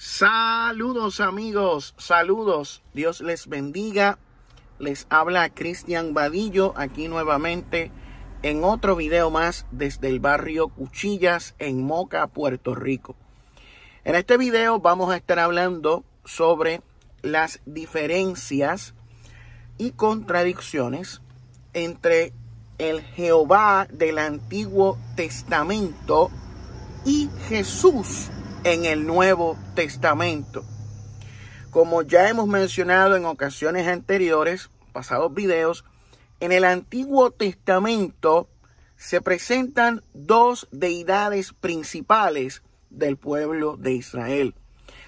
Saludos amigos, saludos, Dios les bendiga. Les habla Cristian Vadillo aquí nuevamente en otro video más desde el barrio Cuchillas en Moca, Puerto Rico. En este video vamos a estar hablando sobre las diferencias y contradicciones entre el Jehová del Antiguo Testamento y Jesús en el Nuevo Testamento. Como ya hemos mencionado en ocasiones anteriores, pasados videos, en el Antiguo Testamento se presentan dos deidades principales del pueblo de Israel,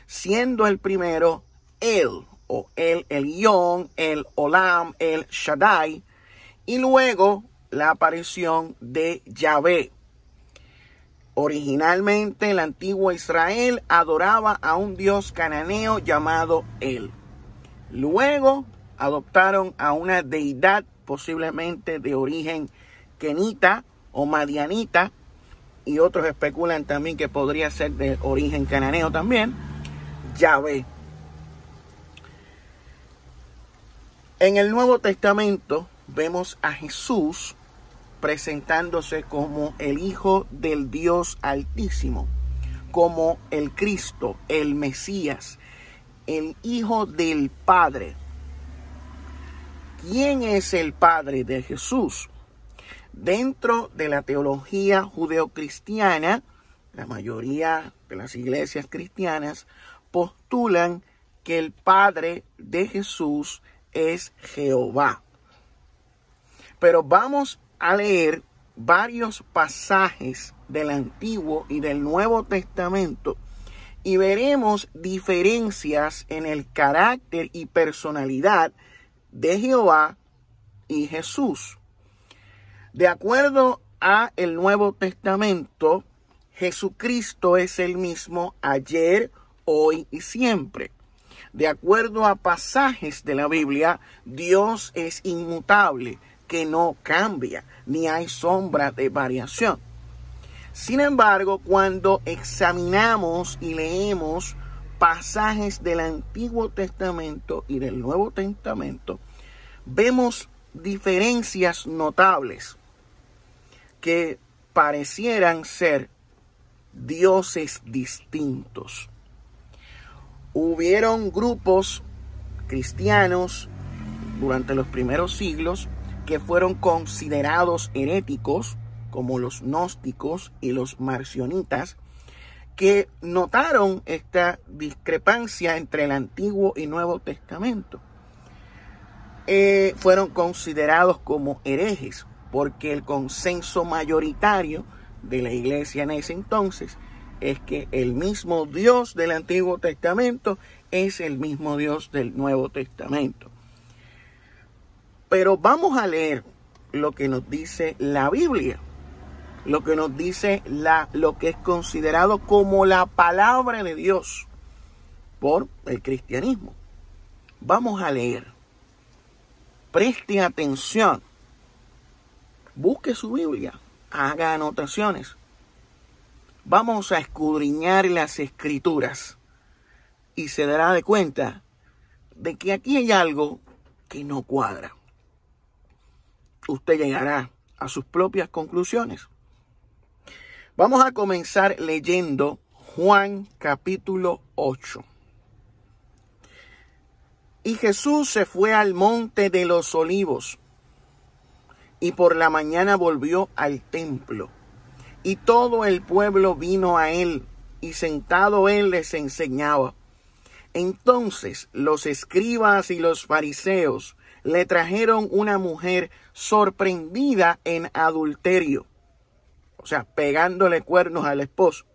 siendo el primero El, o El Elyon, El Olam, El Shaddai, y luego la aparición de Yahvé. Originalmente el antiguo Israel adoraba a un dios cananeo llamado El. Luego adoptaron a una deidad posiblemente de origen kenita o madianita, y otros especulan también que podría ser de origen cananeo también, Yahvé. En el Nuevo Testamento vemos a Jesús presentándose como el Hijo del Dios Altísimo, como el Cristo, el Mesías, el Hijo del Padre. ¿Quién es el Padre de Jesús? Dentro de la teología judeocristiana, la mayoría de las iglesias cristianas postulan que el Padre de Jesús es Jehová. Pero vamos a leer varios pasajes del Antiguo y del Nuevo Testamento y veremos diferencias en el carácter y personalidad de Jehová y Jesús. De acuerdo a el Nuevo Testamento, Jesucristo es el mismo ayer, hoy y siempre. De acuerdo a pasajes de la Biblia, Dios es inmutable, que no cambia, ni hay sombra de variación. Sin embargo, cuando examinamos y leemos pasajes del Antiguo Testamento y del Nuevo Testamento, vemos diferencias notables que parecieran ser dioses distintos. Hubieron grupos cristianos durante los primeros siglos que fueron considerados heréticos, como los gnósticos y los marcionitas, que notaron esta discrepancia entre el Antiguo y Nuevo Testamento. Fueron considerados como herejes, porque el consenso mayoritario de la iglesia en ese entonces es que el mismo Dios del Antiguo Testamento es el mismo Dios del Nuevo Testamento. Pero vamos a leer lo que nos dice la Biblia, lo que nos dice lo que es considerado como la palabra de Dios por el cristianismo. Vamos a leer. Preste atención. Busque su Biblia. Haga anotaciones. Vamos a escudriñar las Escrituras y se dará de cuenta de que aquí hay algo que no cuadra. Usted llegará a sus propias conclusiones. Vamos a comenzar leyendo Juan capítulo 8. Y Jesús se fue al monte de los olivos, y por la mañana volvió al templo, y todo el pueblo vino a él, y sentado él les enseñaba. Entonces los escribas y los fariseos le trajeron una mujer sorprendida en adulterio, o sea, pegándole cuernos al esposo,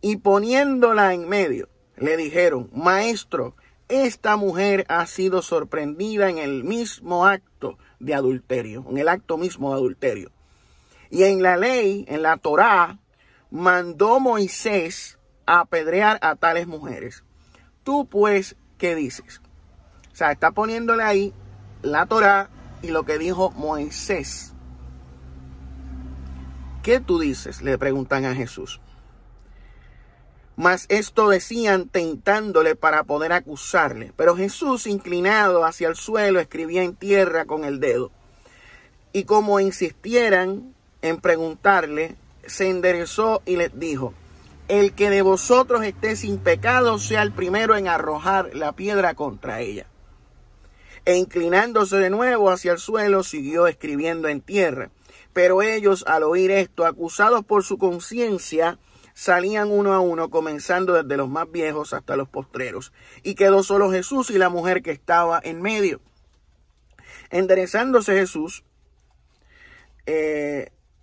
y poniéndola en medio, le dijeron: Maestro, esta mujer ha sido sorprendida en el mismo acto de adulterio, en el acto mismo de adulterio. Y en la ley, en la Torá, mandó Moisés a apedrear a tales mujeres. Tú pues, ¿qué dices? O sea, está poniéndole ahí la Torá y lo que dijo Moisés. ¿Qué tú dices?, le preguntan a Jesús. Mas esto decían tentándole para poder acusarle. Pero Jesús, inclinado hacia el suelo, escribía en tierra con el dedo. Y como insistieran en preguntarle, se enderezó y les dijo: el que de vosotros esté sin pecado sea el primero en arrojar la piedra contra ella. E inclinándose de nuevo hacia el suelo, siguió escribiendo en tierra. Pero ellos, al oír esto, acusados por su conciencia, salían uno a uno, comenzando desde los más viejos hasta los postreros. Y quedó solo Jesús y la mujer que estaba en medio. Enderezándose Jesús,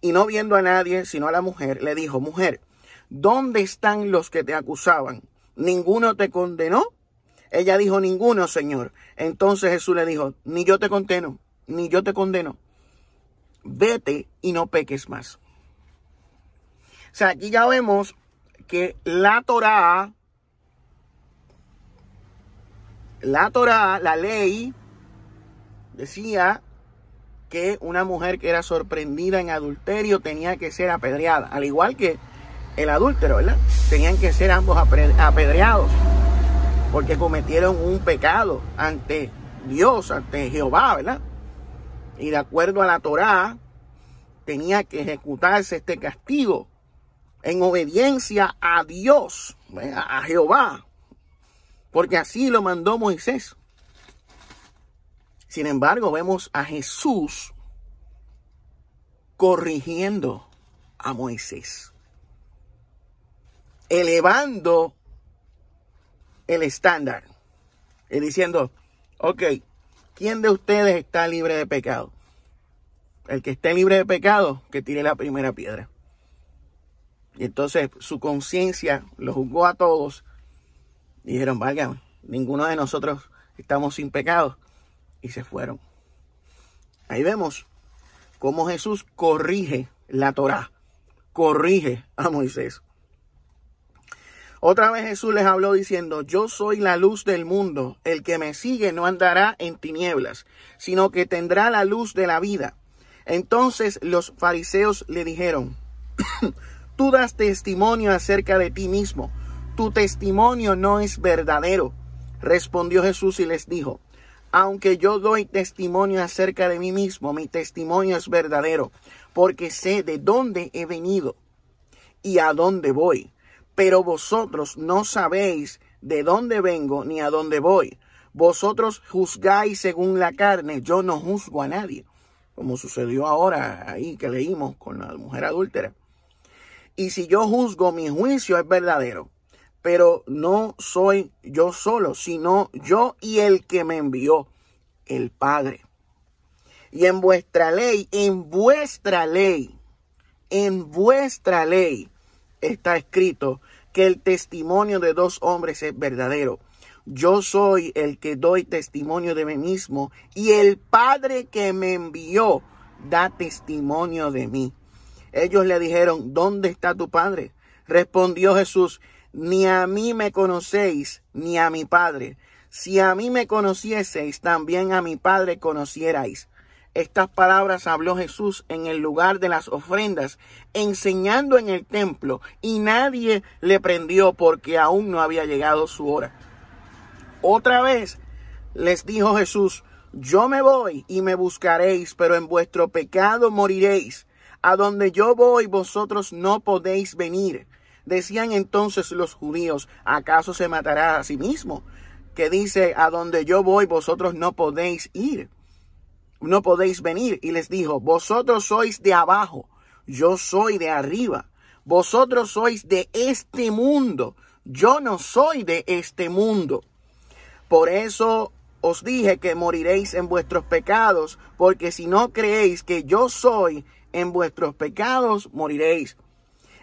y no viendo a nadie, sino a la mujer, le dijo: mujer, ¿dónde están los que te acusaban? ¿Ninguno te condenó? Ella dijo: ninguno, Señor. Entonces Jesús le dijo: ni yo te condeno, ni yo te condeno. Vete y no peques más. O sea, aquí ya vemos que la Torá, la ley, decía que una mujer que era sorprendida en adulterio tenía que ser apedreada, al igual que el adúltero, ¿verdad? Tenían que ser ambos apedreados porque cometieron un pecado ante Dios, ante Jehová, ¿verdad? Y de acuerdo a la Torá, tenía que ejecutarse este castigo en obediencia a Dios, a Jehová, porque así lo mandó Moisés. Sin embargo, vemos a Jesús corrigiendo a Moisés, elevando el estándar y diciendo: ok, ¿quién de ustedes está libre de pecado? El que esté libre de pecado, que tire la primera piedra. Y entonces su conciencia lo juzgó a todos. Dijeron: válgame, ninguno de nosotros estamos sin pecado. Y se fueron. Ahí vemos cómo Jesús corrige la Torá, corrige a Moisés. Otra vez Jesús les habló diciendo: yo soy la luz del mundo. El que me sigue no andará en tinieblas, sino que tendrá la luz de la vida. Entonces los fariseos le dijeron: tú das testimonio acerca de ti mismo. Tu testimonio no es verdadero. Respondió Jesús y les dijo: aunque yo doy testimonio acerca de mí mismo, mi testimonio es verdadero, porque sé de dónde he venido y a dónde voy. Pero vosotros no sabéis de dónde vengo ni a dónde voy. Vosotros juzgáis según la carne, yo no juzgo a nadie. Como sucedió ahora ahí que leímos con la mujer adúltera. Y si yo juzgo, mi juicio es verdadero. Pero no soy yo solo, sino yo y el que me envió, el Padre. Y en vuestra ley está escrito que el testimonio de dos hombres es verdadero. Yo soy el que doy testimonio de mí mismo, y el Padre que me envió da testimonio de mí. Ellos le dijeron: ¿dónde está tu Padre? Respondió Jesús: ni a mí me conocéis, ni a mi Padre. Si a mí me conocieseis, también a mi Padre conocierais. Estas palabras habló Jesús en el lugar de las ofrendas, enseñando en el templo, y nadie le prendió porque aún no había llegado su hora. Otra vez les dijo Jesús: yo me voy y me buscaréis, pero en vuestro pecado moriréis. A donde yo voy, vosotros no podéis venir. Decían entonces los judíos: ¿acaso se matará a sí mismo? Que dice: a donde yo voy, vosotros no podéis ir, no podéis venir. Y les dijo: vosotros sois de abajo, yo soy de arriba. Vosotros sois de este mundo, yo no soy de este mundo. Por eso os dije que moriréis en vuestros pecados, porque si no creéis que yo soy, en vuestros pecados moriréis.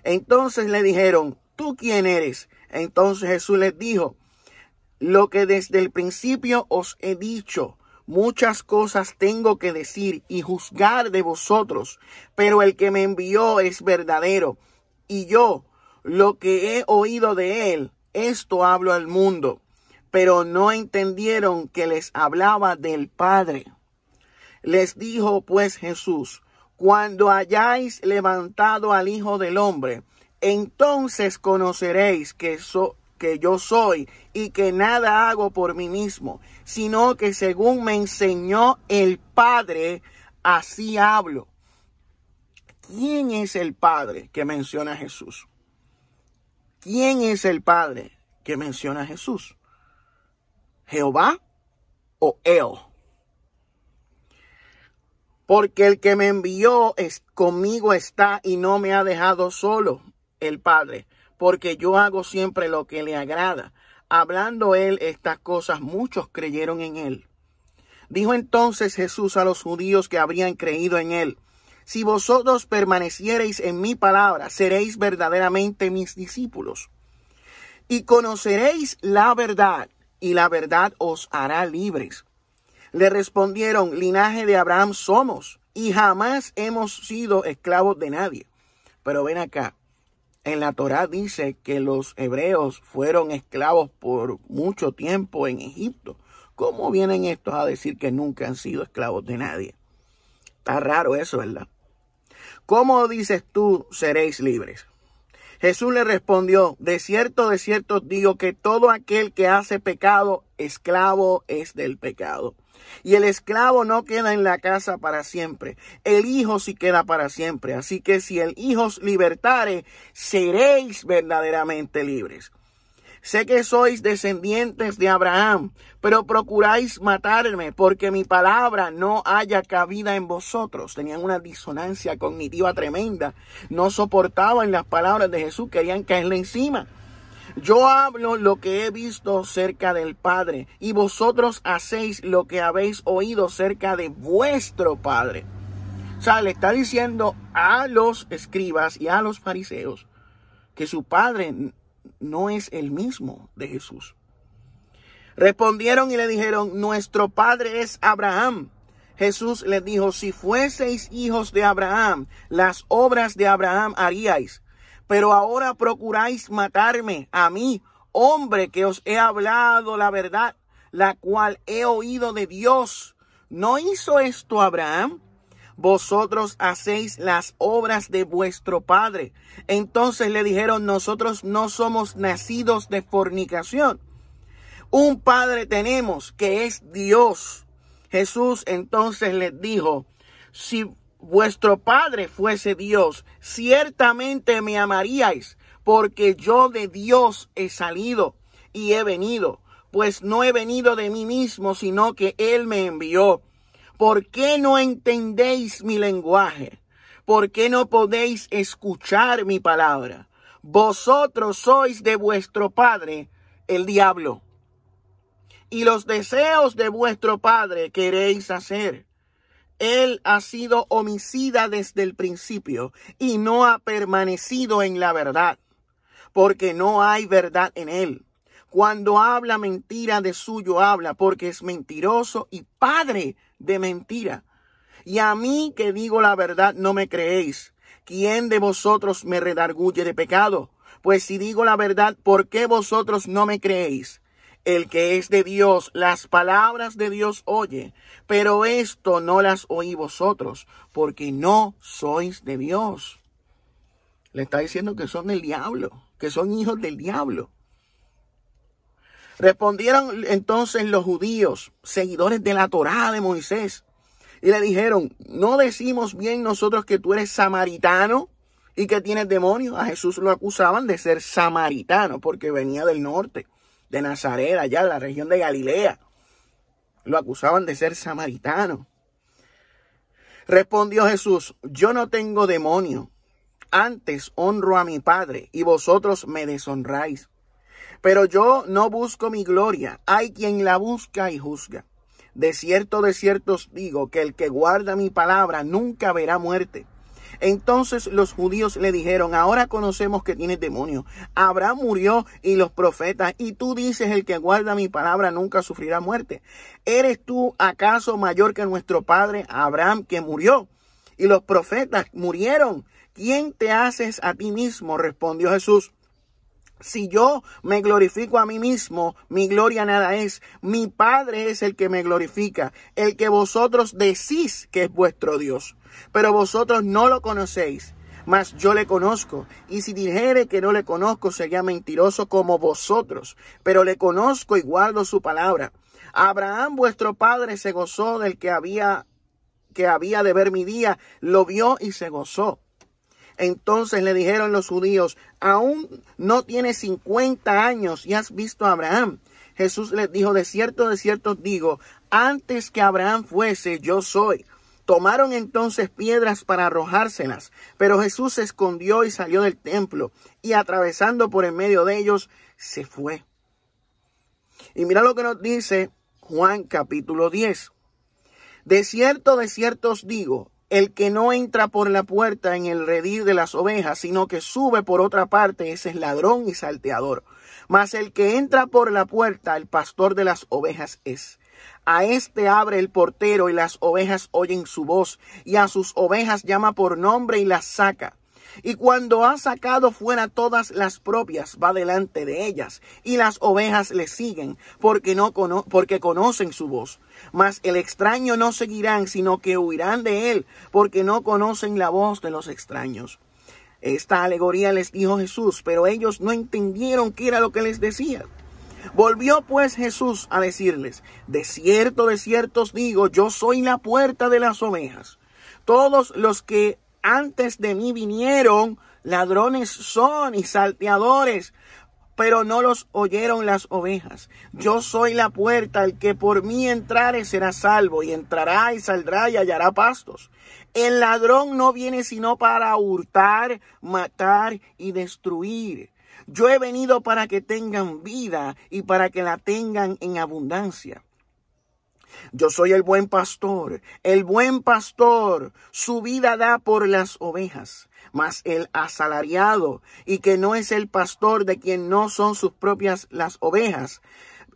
Entonces le dijeron: ¿tú quién eres? Entonces Jesús les dijo: lo que desde el principio os he dicho. Muchas cosas tengo que decir y juzgar de vosotros, pero el que me envió es verdadero, y yo, lo que he oído de él, esto hablo al mundo. Pero no entendieron que les hablaba del Padre. Les dijo pues Jesús: cuando hayáis levantado al Hijo del Hombre, Entonces conoceréis que yo soy y que nada hago por mí mismo, sino que según me enseñó el Padre, así hablo. ¿Quién es el Padre que menciona Jesús? ¿Quién es el Padre que menciona Jesús? ¿Jehová o Él? Porque el que me envió conmigo está y no me ha dejado solo, el Padre, porque yo hago siempre lo que le agrada. Hablando él estas cosas, muchos creyeron en él. Dijo entonces Jesús a los judíos que habrían creído en él: si vosotros permaneciereis en mi palabra, seréis verdaderamente mis discípulos. Y conoceréis la verdad, y la verdad os hará libres. Le respondieron: linaje de Abraham somos, y jamás hemos sido esclavos de nadie. Pero ven acá, en la Torá dice que los hebreos fueron esclavos por mucho tiempo en Egipto. ¿Cómo vienen estos a decir que nunca han sido esclavos de nadie? Está raro eso, ¿verdad? ¿Cómo dices tú seréis libres? Jesús le respondió: de cierto os digo que todo aquel que hace pecado, esclavo es del pecado. Y el esclavo no queda en la casa para siempre, el Hijo sí queda para siempre. Así que si el Hijo os libertare, seréis verdaderamente libres. Sé que sois descendientes de Abraham, pero procuráis matarme, porque mi palabra no haya cabida en vosotros. Tenían una disonancia cognitiva tremenda. No soportaban las palabras de Jesús, querían caerle encima. Yo hablo lo que he visto cerca del Padre, y vosotros hacéis lo que habéis oído cerca de vuestro Padre. O sea, le está diciendo a los escribas y a los fariseos que su padre no es el mismo de Jesús. Respondieron y le dijeron: nuestro padre es Abraham. Jesús les dijo: si fueseis hijos de Abraham, las obras de Abraham haríais. Pero ahora procuráis matarme a mí, hombre que os he hablado la verdad, la cual he oído de Dios. ¿No hizo esto Abraham? Vosotros hacéis las obras de vuestro padre. Entonces le dijeron: nosotros no somos nacidos de fornicación. Un padre tenemos, que es Dios. Jesús entonces les dijo: si vuestro padre fuese Dios, ciertamente me amaríais, porque yo de Dios he salido y he venido, pues no he venido de mí mismo, sino que Él me envió. ¿Por qué no entendéis mi lenguaje? ¿Por qué no podéis escuchar mi palabra? Vosotros sois de vuestro padre, el diablo, y los deseos de vuestro padre queréis hacer. Él ha sido homicida desde el principio y no ha permanecido en la verdad, porque no hay verdad en él. Cuando habla mentira, de suyo habla, porque es mentiroso y padre de mentira. Y a mí, que digo la verdad, no me creéis. ¿Quién de vosotros me redarguye de pecado? Pues si digo la verdad, ¿por qué vosotros no me creéis? El que es de Dios, las palabras de Dios oye, pero esto no las oí vosotros, porque no sois de Dios. Le está diciendo que son del diablo, que son hijos del diablo. Respondieron entonces los judíos, seguidores de la Torá de Moisés, y le dijeron: ¿no decimos bien nosotros que tú eres samaritano y que tienes demonios? A Jesús lo acusaban de ser samaritano porque venía del norte, de Nazaret, allá en la región de Galilea. Lo acusaban de ser samaritano. Respondió Jesús: yo no tengo demonio, antes honro a mi Padre, y vosotros me deshonráis. Pero yo no busco mi gloria, hay quien la busca y juzga. De cierto os digo que el que guarda mi palabra nunca verá muerte. Entonces los judíos le dijeron: ahora conocemos que tienes demonio. Abraham murió y los profetas, y tú dices: el que guarda mi palabra nunca sufrirá muerte. ¿Eres tú acaso mayor que nuestro padre Abraham, que murió? Y los profetas murieron. ¿Quién te haces a ti mismo? Respondió Jesús: si yo me glorifico a mí mismo, mi gloria nada es. Mi Padre es el que me glorifica, el que vosotros decís que es vuestro Dios. Pero vosotros no lo conocéis. mas yo le conozco. Y si dijere que no le conozco, sería mentiroso como vosotros. Pero le conozco y guardo su palabra. Abraham vuestro padre se gozó del que había de ver mi día. Lo vio y se gozó. Entonces le dijeron los judíos: aún no tienes 50 años y has visto a Abraham. Jesús les dijo: de cierto os digo, antes que Abraham fuese, yo soy. Tomaron entonces piedras para arrojárselas, pero Jesús se escondió y salió del templo, y atravesando por en medio de ellos, se fue. Y mira lo que nos dice Juan capítulo 10. De cierto os digo, el que no entra por la puerta en el redil de las ovejas, sino que sube por otra parte, ese es ladrón y salteador. Mas el que entra por la puerta, el pastor de las ovejas es. A este abre el portero y las ovejas oyen su voz, y a sus ovejas llama por nombre y las saca. Y cuando ha sacado fuera todas las propias, va delante de ellas, y las ovejas le siguen, porque conocen su voz. Mas el extraño no seguirán, sino que huirán de él, porque no conocen la voz de los extraños. Esta alegoría les dijo Jesús, pero ellos no entendieron qué era lo que les decía. Volvió pues Jesús a decirles: de cierto os digo, yo soy la puerta de las ovejas. Todos los que antes de mí vinieron, ladrones son y salteadores, pero no los oyeron las ovejas. Yo soy la puerta, el que por mí entrare será salvo, y entrará y saldrá y hallará pastos. El ladrón no viene sino para hurtar, matar y destruir. Yo he venido para que tengan vida y para que la tengan en abundancia. Yo soy el buen pastor su vida da por las ovejas. Mas el asalariado, y que no es el pastor, de quien no son sus propias las ovejas,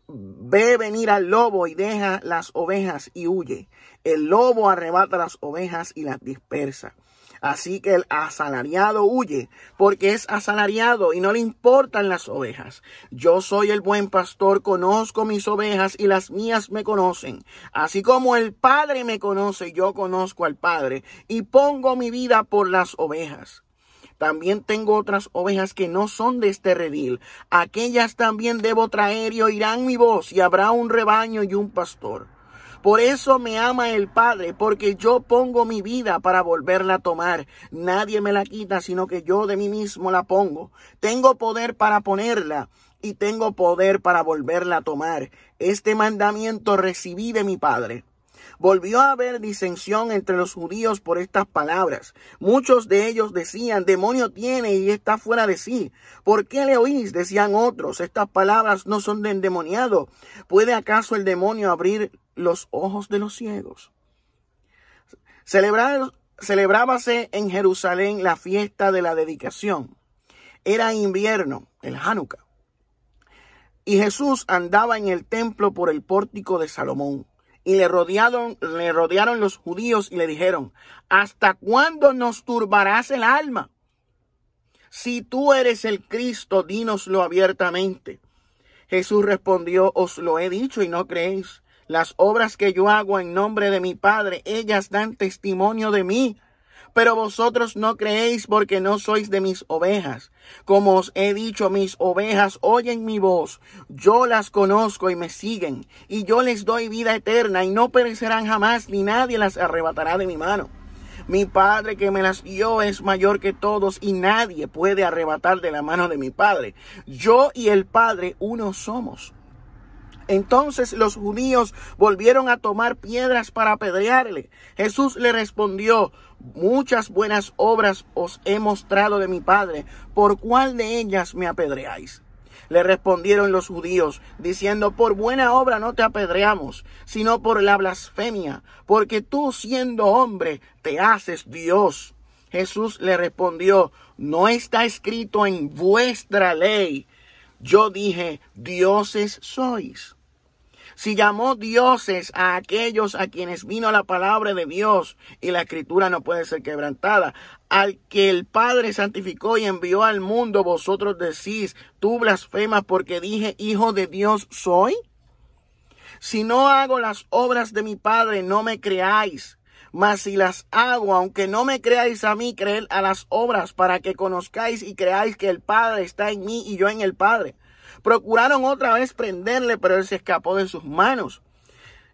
ve venir al lobo y deja las ovejas y huye. El lobo arrebata las ovejas y las dispersa. Así que el asalariado huye, porque es asalariado y no le importan las ovejas. Yo soy el buen pastor, conozco mis ovejas y las mías me conocen. Así como el Padre me conoce, yo conozco al Padre y pongo mi vida por las ovejas. También tengo otras ovejas que no son de este redil. Aquellas también debo traer y oirán mi voz, y habrá un rebaño y un pastor. Por eso me ama el Padre, porque yo pongo mi vida para volverla a tomar. Nadie me la quita, sino que yo de mí mismo la pongo. Tengo poder para ponerla y tengo poder para volverla a tomar. Este mandamiento recibí de mi Padre. Volvió a haber disensión entre los judíos por estas palabras. Muchos de ellos decían: demonio tiene y está fuera de sí. ¿Por qué le oís?, decían otros. Estas palabras no son de endemoniado. ¿Puede acaso el demonio abrir los ojos de los ciegos? Celebrábase en Jerusalén la fiesta de la dedicación. Era invierno, el Hanukkah. Y Jesús andaba en el templo por el pórtico de Salomón. Y le rodearon los judíos y le dijeron: ¿hasta cuándo nos turbarás el alma? Si tú eres el Cristo, dínoslo abiertamente. Jesús respondió: os lo he dicho y no creéis. Las obras que yo hago en nombre de mi Padre, ellas dan testimonio de mí. Pero vosotros no creéis porque no sois de mis ovejas. Como os he dicho, mis ovejas oyen mi voz. Yo las conozco y me siguen. Y yo les doy vida eterna y no perecerán jamás, ni nadie las arrebatará de mi mano. Mi Padre que me las dio es mayor que todos y nadie puede arrebatar de la mano de mi Padre. Yo y el Padre uno somos. Entonces los judíos volvieron a tomar piedras para apedrearle. Jesús le respondió: muchas buenas obras os he mostrado de mi Padre. ¿Por cuál de ellas me apedreáis? Le respondieron los judíos, diciendo: por buena obra no te apedreamos, sino por la blasfemia, porque tú, siendo hombre, te haces Dios. Jesús le respondió: no está escrito en vuestra ley: yo dije, dioses sois. Si llamó dioses a aquellos a quienes vino la palabra de Dios, y la escritura no puede ser quebrantada, al que el Padre santificó y envió al mundo, vosotros decís: tú blasfemas porque dije, hijo de Dios soy. Si no hago las obras de mi Padre, no me creáis. Mas si las hago, aunque no me creáis a mí, creed a las obras, para que conozcáis y creáis que el Padre está en mí y yo en el Padre. Procuraron otra vez prenderle, pero él se escapó de sus manos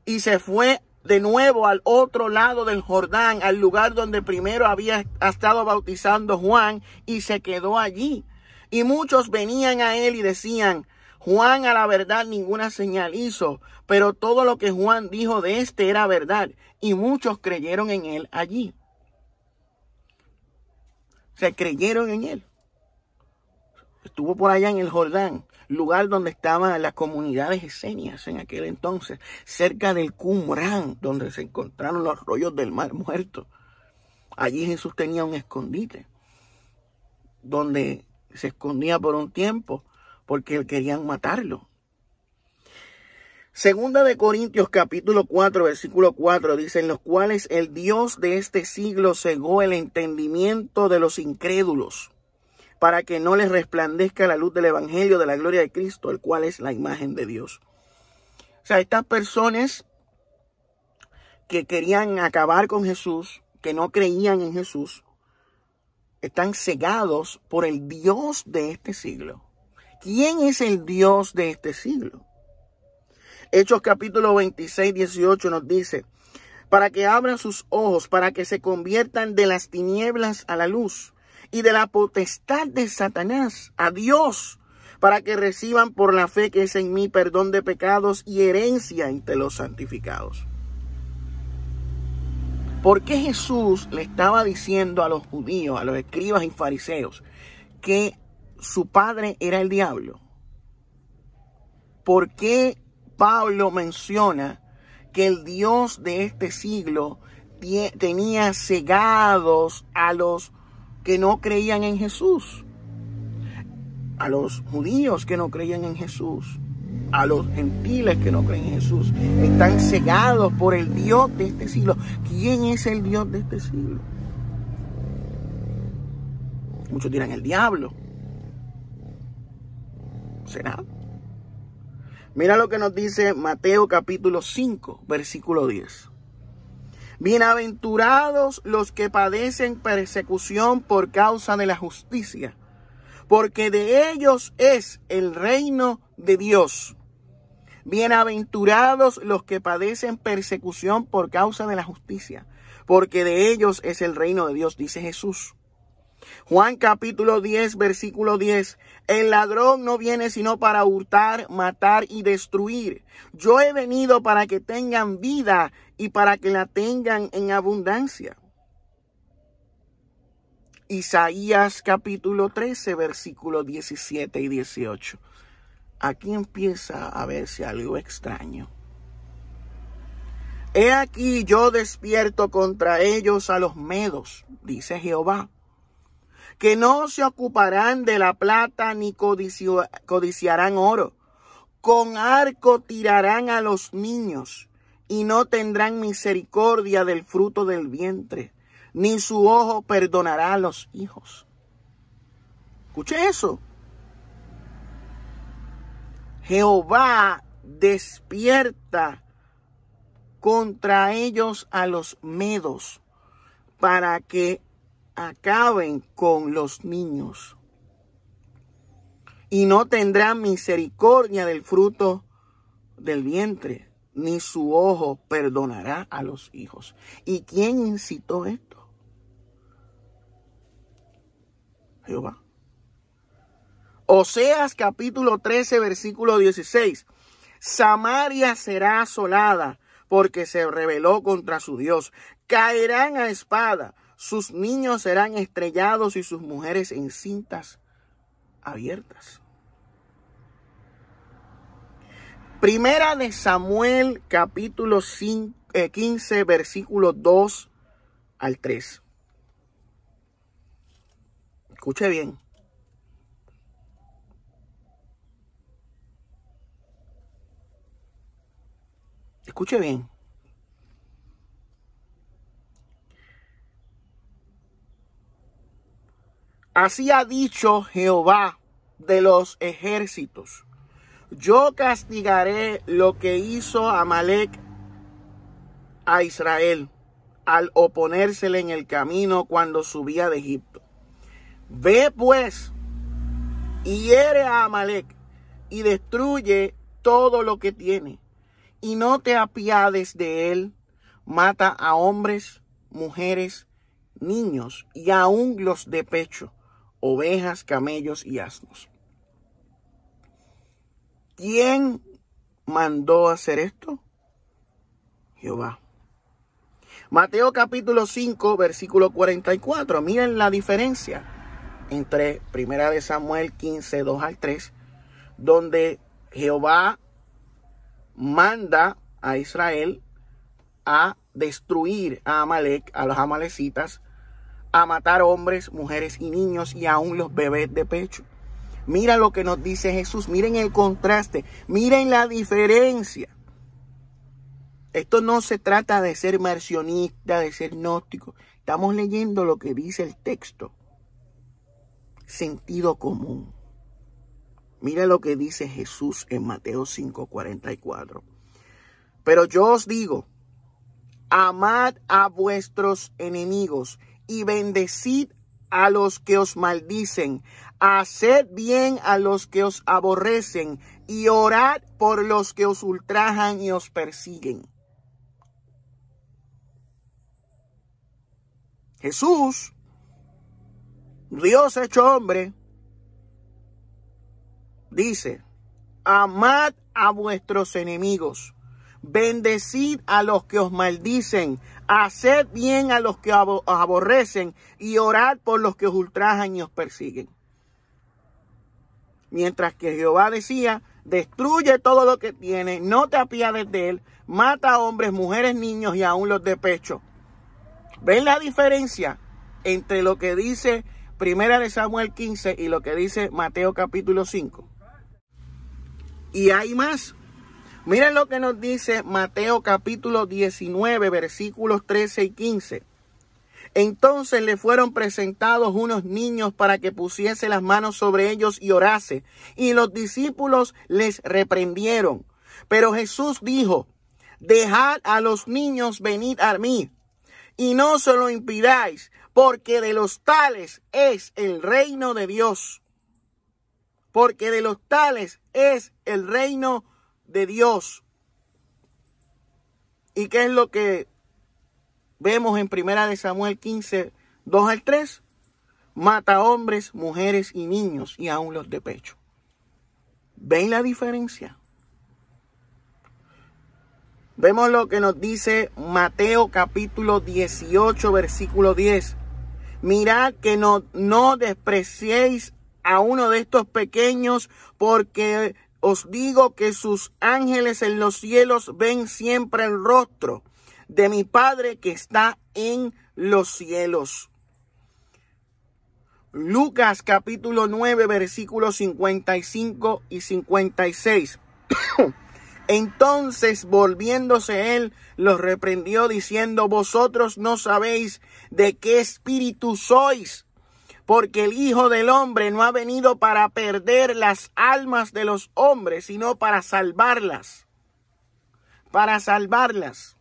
y se fue de nuevo al otro lado del Jordán, al lugar donde primero había estado bautizando Juan, y se quedó allí. Y muchos venían a él y decían: Juan a la verdad ninguna señal hizo, pero todo lo que Juan dijo de éste era verdad. Y muchos creyeron en él allí. Se creyeron en él. Estuvo por allá en el Jordán, lugar donde estaban las comunidades esenias en aquel entonces, cerca del Qumran, donde se encontraron los rollos del Mar Muerto. Allí Jesús tenía un escondite, donde se escondía por un tiempo, porque querían matarlo. Segunda de Corintios capítulo 4, versículo 4 dice: en los cuales el Dios de este siglo cegó el entendimiento de los incrédulos, para que no les resplandezca la luz del evangelio de la gloria de Cristo, el cual es la imagen de Dios. O sea, estas personas que querían acabar con Jesús, que no creían en Jesús, están cegados por el Dios de este siglo. ¿Quién es el Dios de este siglo? Hechos capítulo 26, 18 nos dice: para que abran sus ojos, para que se conviertan de las tinieblas a la luz y de la potestad de Satanás a Dios, para que reciban por la fe que es en mí perdón de pecados y herencia entre los santificados. ¿Por qué Jesús le estaba diciendo a los judíos, a los escribas y fariseos, que su padre era el diablo? ¿Por qué Pablo menciona que el Dios de este siglo tenía cegados a los que no creían en Jesús? A los judíos que no creían en Jesús, a los gentiles que no creen en Jesús, están cegados por el Dios de este siglo. ¿Quién es el Dios de este siglo? Muchos dirán: el diablo. ¿Será? Mira lo que nos dice Mateo capítulo 5, versículo 10. Bienaventurados los que padecen persecución por causa de la justicia, porque de ellos es el reino de Dios. Bienaventurados los que padecen persecución por causa de la justicia, porque de ellos es el reino de Dios, dice Jesús. Juan capítulo 10, versículo 10. El ladrón no viene sino para hurtar, matar y destruir. Yo he venido para que tengan vida y para que la tengan en abundancia. Isaías capítulo 13, versículos 17 y 18. Aquí empieza a verse algo extraño. He aquí yo despierto contra ellos a los medos, dice Jehová, que no se ocuparán de la plata ni codiciarán oro. Con arco tirarán a los niños y no tendrán misericordia del fruto del vientre, ni su ojo perdonará a los hijos. Escuche eso. Jehová despierta contra ellos a los medos para que acaben con los niños. Y no tendrán misericordia del fruto del vientre, ni su ojo perdonará a los hijos. ¿Y quién incitó esto? Jehová. Oseas capítulo 13, versículo 16. Samaria será asolada porque se rebeló contra su Dios. Caerán a espada. Sus niños serán estrellados y sus mujeres encintas abiertas. Primera de Samuel, capítulo 15, versículos 2 al 3. Escuche bien. Escuche bien. Así ha dicho Jehová de los ejércitos: yo castigaré lo que hizo Amalec a Israel, al oponérsele en el camino cuando subía de Egipto. Ve pues y hiere a Amalec y destruye todo lo que tiene, y no te apiades de él. Mata a hombres, mujeres, niños y aún los de pecho, ovejas, camellos y asnos. ¿Quién mandó hacer esto? Jehová. Mateo capítulo 5, versículo 44. Miren la diferencia entre 1 Samuel 15, 2 al 3, donde Jehová manda a Israel a destruir a Amalec, a los amalecitas, a matar hombres, mujeres y niños y aún los bebés de pecho. Mira lo que nos dice Jesús, miren el contraste, miren la diferencia. Esto no se trata de ser marcionista, de ser gnóstico. Estamos leyendo lo que dice el texto. Sentido común. Mira lo que dice Jesús en Mateo 5:44. Pero yo os digo, amad a vuestros enemigos y bendecid a los que os maldicen. Haced bien a los que os aborrecen y orad por los que os ultrajan y os persiguen. Jesús, Dios hecho hombre, dice, amad a vuestros enemigos, bendecid a los que os maldicen, haced bien a los que os aborrecen y orad por los que os ultrajan y os persiguen. Mientras que Jehová decía, destruye todo lo que tiene, no te apiades de él, mata a hombres, mujeres, niños y aún los de pecho. ¿Ven la diferencia entre lo que dice 1 Samuel 15 y lo que dice Mateo capítulo 5? Y hay más. Miren lo que nos dice Mateo capítulo 19, versículos 13 y 15. Entonces le fueron presentados unos niños para que pusiese las manos sobre ellos y orase. Y los discípulos les reprendieron. Pero Jesús dijo, dejad a los niños venid a mí, y no se lo impidáis, porque de los tales es el reino de Dios. Porque de los tales es el reino de Dios. ¿Y qué es lo que vemos en 1 Samuel 15, 2 al 3? Mata hombres, mujeres y niños y aún los de pecho. ¿Ven la diferencia? Vemos lo que nos dice Mateo capítulo 18, versículo 10. Mirad que no despreciéis a uno de estos pequeños, porque os digo que sus ángeles en los cielos ven siempre el rostro de mi Padre que está en los cielos. Lucas capítulo 9, versículos 55 y 56. Entonces, volviéndose él, los reprendió diciendo, vosotros no sabéis de qué espíritu sois, porque el Hijo del Hombre no ha venido para perder las almas de los hombres, sino para salvarlas. Para salvarlas.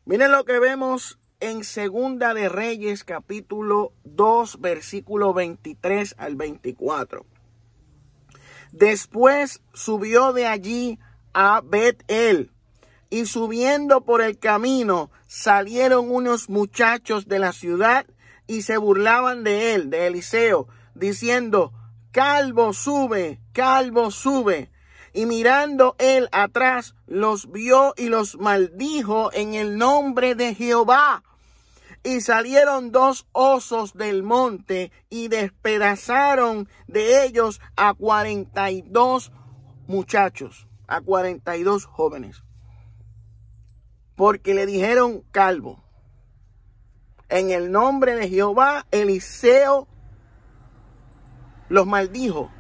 Miren lo que vemos en Segunda de Reyes, capítulo 2, versículo 23 al 24. Después subió de allí a Bet-el, y subiendo por el camino salieron unos muchachos de la ciudad y se burlaban de él, de Eliseo, diciendo, calvo sube, calvo sube. Y mirando él atrás, los vio y los maldijo en el nombre de Jehová. Y salieron 2 osos del monte y despedazaron de ellos a 42 muchachos, a 42 jóvenes. Porque le dijeron calvo. En el nombre de Jehová, Eliseo los maldijo.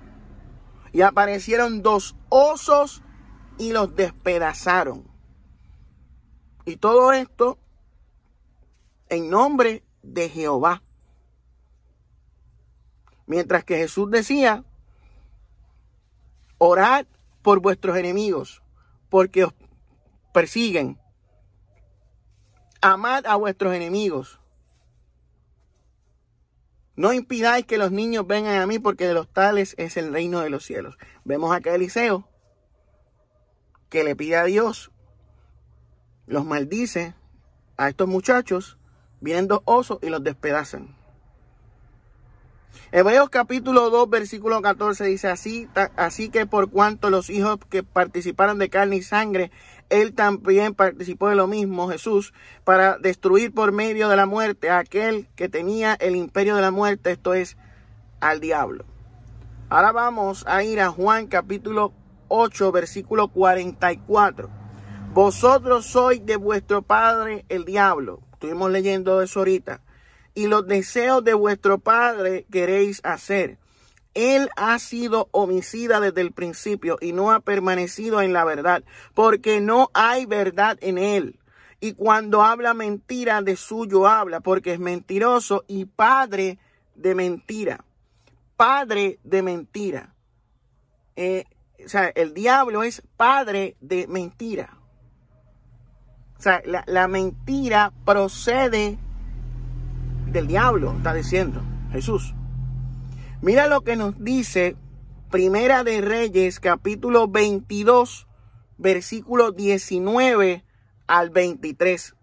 Y aparecieron 2 osos y los despedazaron. Y todo esto en nombre de Jehová. Mientras que Jesús decía, orad por vuestros enemigos, porque os persiguen. amad a vuestros enemigos. No impidáis que los niños vengan a mí, porque de los tales es el reino de los cielos. Vemos acá a Eliseo, que le pide a Dios, los maldice a estos muchachos, vienen 2 osos y los despedazan. Hebreos capítulo 2, versículo 14 dice así que por cuanto los hijos que participaron de carne y sangre, él también participó de lo mismo, Jesús, para destruir por medio de la muerte a aquel que tenía el imperio de la muerte, esto es, al diablo. Ahora vamos a ir a Juan capítulo 8, versículo 44. Vosotros sois de vuestro padre el diablo. Estuvimos leyendo eso ahorita. Y los deseos de vuestro padre queréis hacer. Él ha sido homicida desde el principio y no ha permanecido en la verdad, porque no hay verdad en él. Y cuando habla mentira, de suyo habla, porque es mentiroso y padre de mentira. Padre de mentira. O sea, el diablo es padre de mentira. O sea, la mentira procede del diablo, está diciendo Jesús. Mira lo que nos dice Primera de Reyes, capítulo 22, versículo 19 al 23.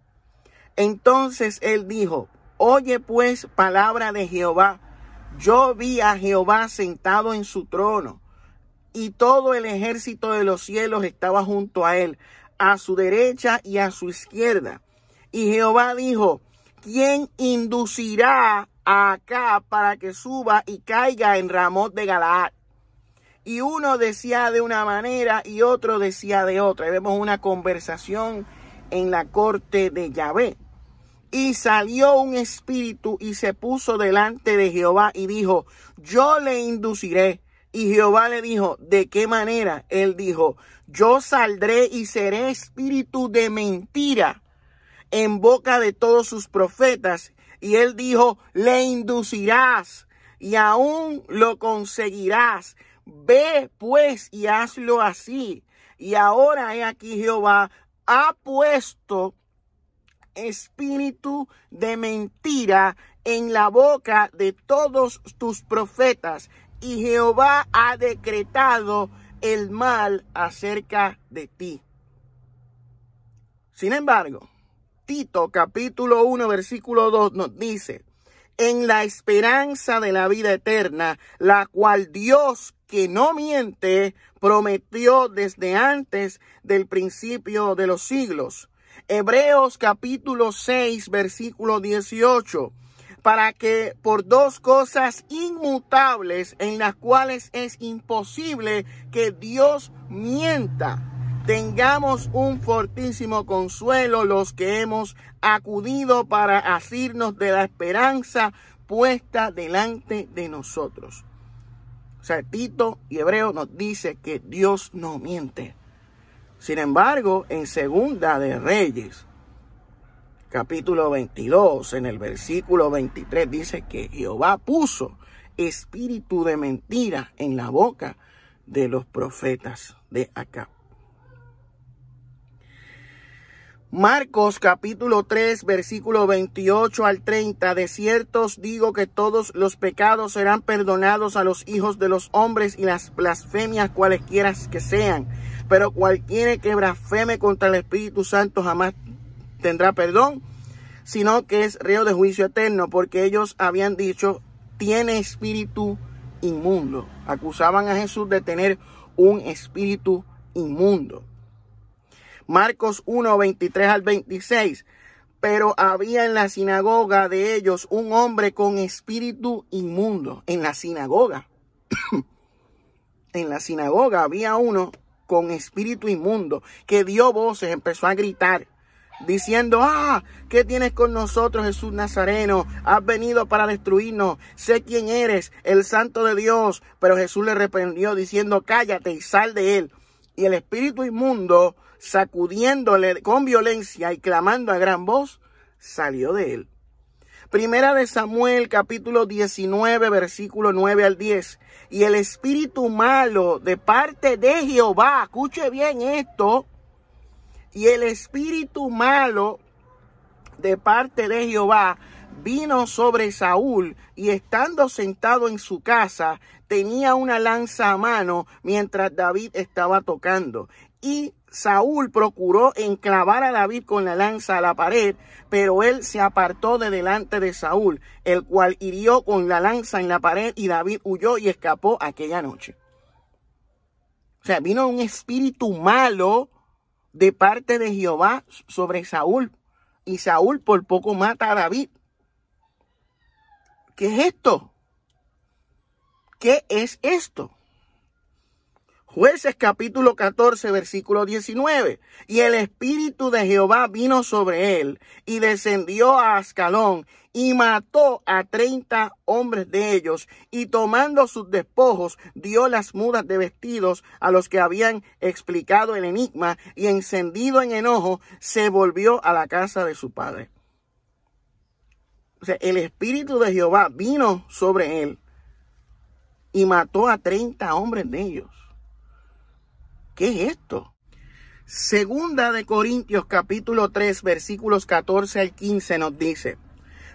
Entonces él dijo, oye pues palabra de Jehová. Yo vi a Jehová sentado en su trono, y todo el ejército de los cielos estaba junto a él, a su derecha y a su izquierda. Y Jehová dijo, ¿quién inducirá a Acab para que suba y caiga en Ramot de Galaad? Y uno decía de una manera y otro decía de otra. Y vemos una conversación en la corte de Yahvé. Y salió un espíritu y se puso delante de Jehová y dijo, yo le induciré. Y Jehová le dijo, ¿de qué manera? Él dijo, yo saldré y seré espíritu de mentira en boca de todos sus profetas. Y él dijo, le inducirás y aún lo conseguirás. Ve pues y hazlo así. Y ahora he aquí Jehová ha puesto espíritu de mentira en la boca de todos tus profetas. Y Jehová ha decretado el mal acerca de ti. Sin embargo, Tito capítulo 1 versículo 2 nos dice, en la esperanza de la vida eterna, la cual Dios, que no miente, prometió desde antes del principio de los siglos. Hebreos capítulo 6 versículo 18, para que por 2 cosas inmutables en las cuales es imposible que Dios mienta, tengamos un fortísimo consuelo los que hemos acudido para asirnos de la esperanza puesta delante de nosotros. O sea, Tito y Hebreo nos dice que Dios no miente. Sin embargo, en Segunda de Reyes, capítulo 22, en el versículo 23, dice que Jehová puso espíritu de mentira en la boca de los profetas de Acab. Marcos capítulo 3, versículo 28 al 30. De cierto os digo que todos los pecados serán perdonados a los hijos de los hombres y las blasfemias cualesquiera que sean. Pero cualquiera que blasfeme contra el Espíritu Santo jamás tendrá perdón, sino que es reo de juicio eterno, porque ellos habían dicho, tiene espíritu inmundo. Acusaban a Jesús de tener un espíritu inmundo. Marcos 1, 23 al 26. Pero había en la sinagoga de ellos un hombre con espíritu inmundo. En la sinagoga. En la sinagoga había uno con espíritu inmundo que dio voces, empezó a gritar, diciendo, ¿qué tienes con nosotros, Jesús Nazareno? Has venido para destruirnos. Sé quién eres, el Santo de Dios. Pero Jesús le reprendió diciendo, cállate y sal de él. Y el espíritu inmundo, sacudiéndole con violencia y clamando a gran voz, salió de él. Primera de Samuel, capítulo 19, versículo 9 al 10. Y el espíritu malo de parte de Jehová, escuche bien esto, y el espíritu malo de parte de Jehová vino sobre Saúl, y estando sentado en su casa, tenía una lanza a mano mientras David estaba tocando. Y Saúl procuró enclavar a David con la lanza a la pared, pero él se apartó de delante de Saúl, el cual hirió con la lanza en la pared, y David huyó y escapó aquella noche. O sea, vino un espíritu malo de parte de Jehová sobre Saúl, y Saúl por poco mata a David. ¿Qué es esto? ¿Qué es esto? Jueces capítulo 14, versículo 19. Y el espíritu de Jehová vino sobre él, y descendió a Ascalón, y mató a 30 hombres de ellos, y tomando sus despojos, dio las mudas de vestidos a los que habían explicado el enigma, y encendido en enojo, se volvió a la casa de su padre. O sea, el espíritu de Jehová vino sobre él, y mató a 30 hombres de ellos. ¿Qué es esto? Segunda de Corintios capítulo 3 versículos 14 al 15 nos dice: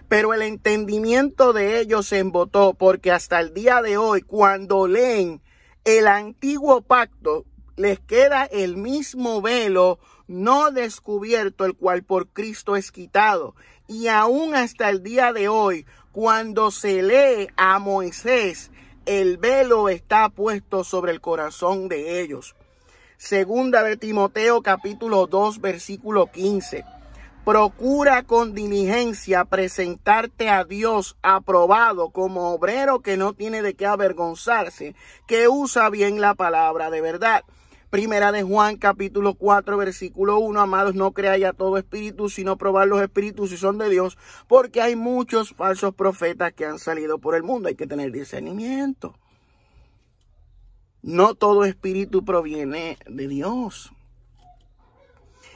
pero el entendimiento de ellos se embotó, porque hasta el día de hoy, cuando leen el antiguo pacto, les queda el mismo velo no descubierto, el cual por Cristo es quitado. Y aún hasta el día de hoy, cuando se lee a Moisés, el velo está puesto sobre el corazón de ellos. Segunda de Timoteo capítulo 2 versículo 15. Procura con diligencia presentarte a Dios aprobado como obrero que no tiene de qué avergonzarse, que usa bien la palabra de verdad. Primera de Juan capítulo 4 versículo 1. Amados, no creáis a todo espíritu, sino probad los espíritus si son de Dios, porque hay muchos falsos profetas que han salido por el mundo. Hay que tener discernimiento. No todo espíritu proviene de Dios.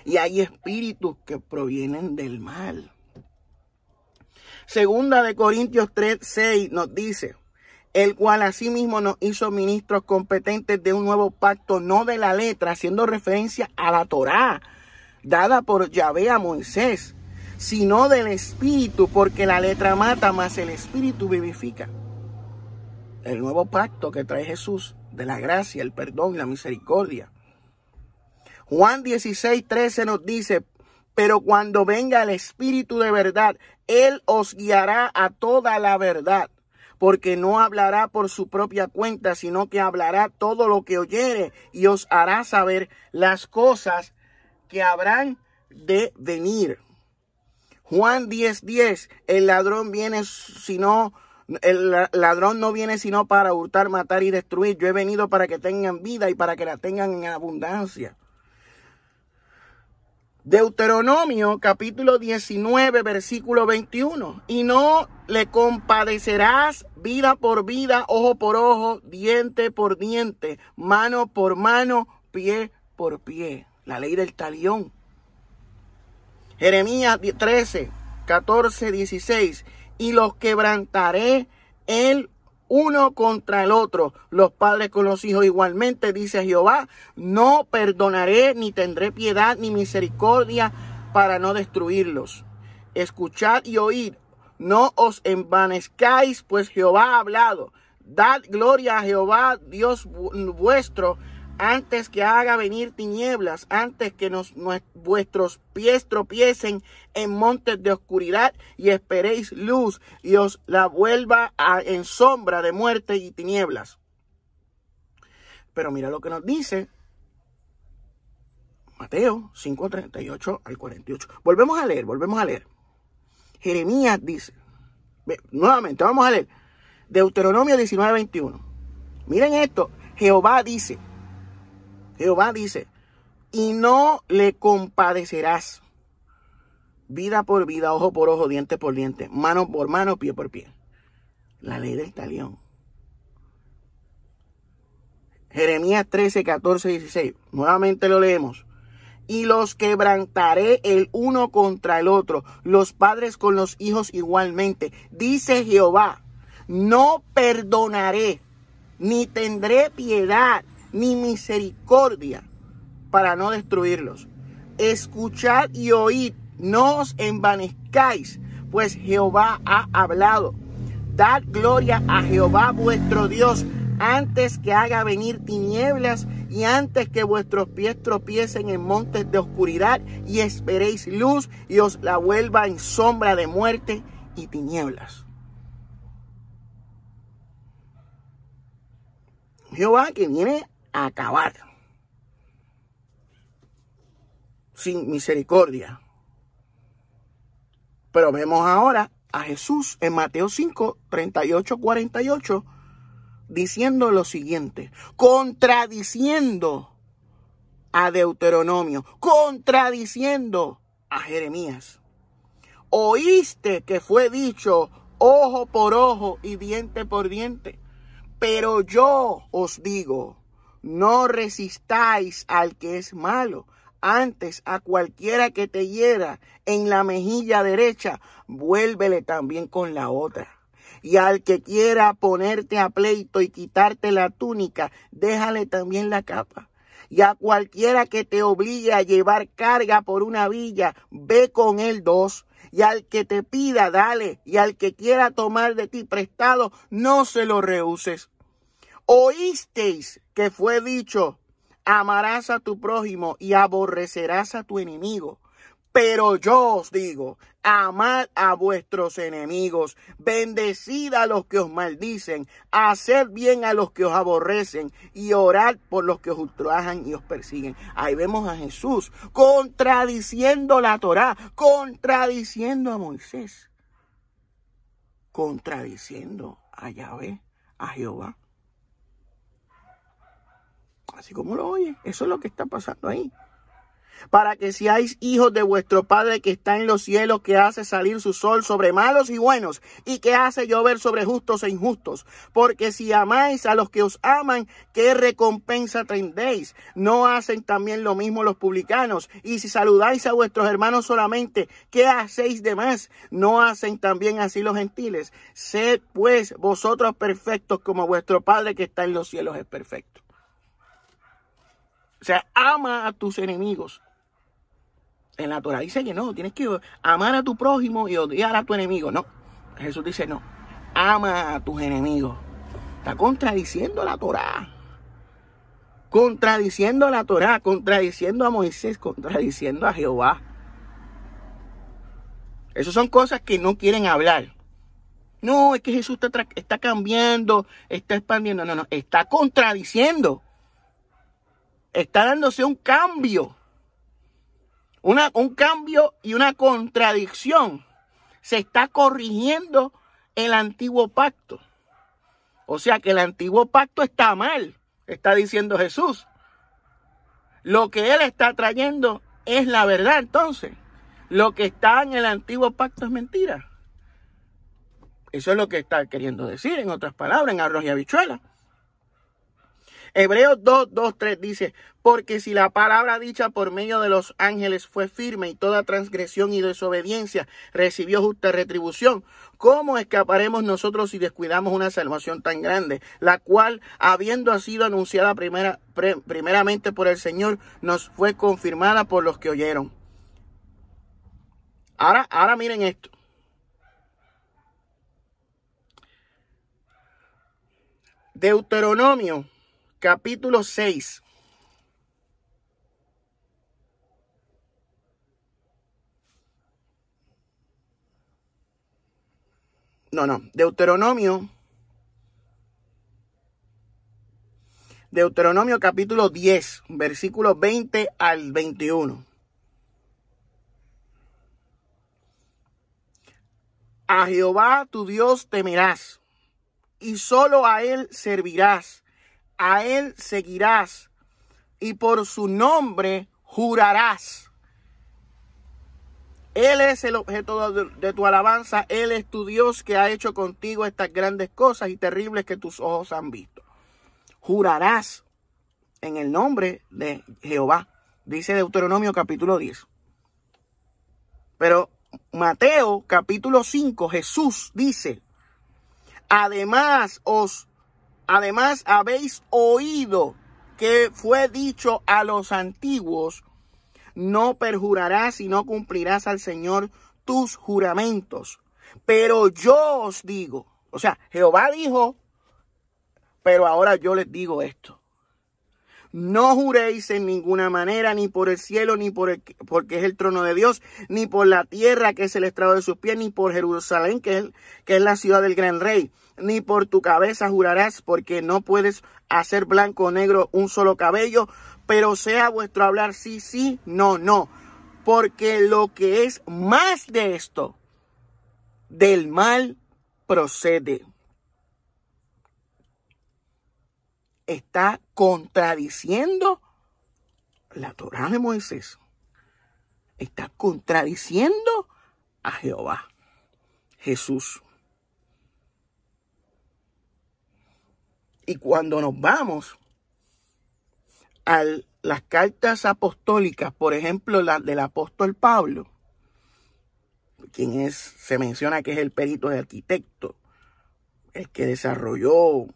Y hay espíritus que provienen del mal. Segunda de Corintios 3:6 nos dice: el cual asimismo nos hizo ministros competentes de un nuevo pacto, no de la letra, haciendo referencia a la Torá, dada por Yahvé a Moisés, sino del espíritu, porque la letra mata, mas el espíritu vivifica. El nuevo pacto que trae Jesús, de la gracia, el perdón y la misericordia. Juan 16:13 nos dice: pero cuando venga el Espíritu de verdad, Él os guiará a toda la verdad, porque no hablará por su propia cuenta, sino que hablará todo lo que oyere, y os hará saber las cosas que habrán de venir. Juan 10:10, el ladrón no viene sino para hurtar, matar y destruir. Yo he venido para que tengan vida y para que la tengan en abundancia. Deuteronomio capítulo 19 versículo 21. Y no le compadecerás vida por vida, ojo por ojo, diente por diente, mano por mano, pie por pie. La ley del talión. Jeremías 13, 14, 16. Y los quebrantaré el uno contra el otro, los padres con los hijos igualmente, dice Jehová. No perdonaré, ni tendré piedad, ni misericordia, para no destruirlos. Escuchad y oíd, no os envanezcáis, pues Jehová ha hablado. Dad gloria a Jehová, Dios vuestro, antes que haga venir tinieblas, antes que vuestros pies tropiecen en montes de oscuridad, y esperéis luz, y os la vuelva en sombra de muerte y tinieblas. Pero mira lo que nos dice Mateo 5:38 al 48. Volvemos a leer. Jeremías dice, nuevamente vamos a leer, Deuteronomio 19:21. Miren esto, Jehová dice, y no le compadecerás vida por vida, ojo por ojo, diente por diente, mano por mano, pie por pie. La ley del talión. Jeremías 13, 14, 16. Nuevamente lo leemos. Y los quebrantaré el uno contra el otro, los padres con los hijos igualmente. Dice Jehová, no perdonaré, ni tendré piedad, ni misericordia, para no destruirlos. Escuchad y oíd, no os perezcáis, pues Jehová ha hablado. Dad gloria a Jehová vuestro Dios, antes que haga venir tinieblas y antes que vuestros pies tropiecen en montes de oscuridad y esperéis luz y os la vuelva en sombra de muerte y tinieblas. Jehová que viene a acabar sin misericordia. Pero vemos ahora a Jesús en Mateo 5, 38, 48, diciendo lo siguiente, contradiciendo a Deuteronomio, contradiciendo a Jeremías. Oíste que fue dicho ojo por ojo y diente por diente, pero yo os digo, no resistáis al que es malo. Antes a cualquiera que te hiera en la mejilla derecha, vuélvele también con la otra. Y al que quiera ponerte a pleito y quitarte la túnica, déjale también la capa. Y a cualquiera que te obligue a llevar carga por una villa, ve con él 2. Y al que te pida, dale. Y al que quiera tomar de ti prestado, no se lo rehuses. Oísteis que fue dicho, amarás a tu prójimo y aborrecerás a tu enemigo. Pero yo os digo, amad a vuestros enemigos, bendecid a los que os maldicen, haced bien a los que os aborrecen y orad por los que os ultrajan y os persiguen. Ahí vemos a Jesús contradiciendo la Torá, contradiciendo a Moisés, contradiciendo a Yahvé, a Jehová. Así como lo oye, eso es lo que está pasando ahí. Para que seáis hijos de vuestro Padre que está en los cielos, que hace salir su sol sobre malos y buenos, y que hace llover sobre justos e injustos. Porque si amáis a los que os aman, ¿qué recompensa tendréis? ¿No hacen también lo mismo los publicanos? Y si saludáis a vuestros hermanos solamente, ¿qué hacéis de más? ¿No hacen también así los gentiles? Sed pues vosotros perfectos como vuestro Padre que está en los cielos es perfecto. O sea, ama a tus enemigos. En la Torah dice que no, tienes que amar a tu prójimo y odiar a tu enemigo. No, Jesús dice no, ama a tus enemigos. Está contradiciendo la Torah. Contradiciendo la Torah, contradiciendo a Moisés, contradiciendo a Jehová. Esas son cosas que no quieren hablar. No, es que Jesús está cambiando, está expandiendo. No, está contradiciendo. Está dándose un cambio. Un cambio y una contradicción. Se está corrigiendo el antiguo pacto. O sea que el antiguo pacto está mal, está diciendo Jesús. Lo que él está trayendo es la verdad entonces. Lo que está en el antiguo pacto es mentira. Eso es lo que está queriendo decir, en otras palabras, en arroz y habichuela. Hebreos 2:3 dice, porque si la palabra dicha por medio de los ángeles fue firme y toda transgresión y desobediencia recibió justa retribución, ¿cómo escaparemos nosotros si descuidamos una salvación tan grande, la cual, habiendo sido anunciada primeramente por el Señor, nos fue confirmada por los que oyeron? Ahora miren esto. Deuteronomio capítulo 6. Deuteronomio capítulo 10, versículos 20 al 21. A Jehová tu Dios temerás, y solo a él servirás. A él seguirás y por su nombre jurarás. Él es el objeto de tu alabanza. Él es tu Dios que ha hecho contigo estas grandes cosas y terribles que tus ojos han visto. Jurarás en el nombre de Jehová, dice Deuteronomio capítulo 10. Pero Mateo capítulo 5, Jesús dice, Además habéis oído que fue dicho a los antiguos, no perjurarás y no cumplirás al Señor tus juramentos. Pero yo os digo, o sea, Jehová dijo, pero ahora yo les digo esto. No juréis en ninguna manera, ni por el cielo, ni porque es el trono de Dios, ni por la tierra, que es el estrado de sus pies, ni por Jerusalén, que es la ciudad del gran rey. Ni por tu cabeza jurarás, porque no puedes hacer blanco o negro un solo cabello, pero sea vuestro hablar sí, sí, no, no. Porque lo que es más de esto, del mal procede. Está contradiciendo la Torá de Moisés. Está contradiciendo a Jehová, Jesús. Y cuando nos vamos a las cartas apostólicas, por ejemplo, la del apóstol Pablo, se menciona que es el perito de arquitecto, el que desarrolló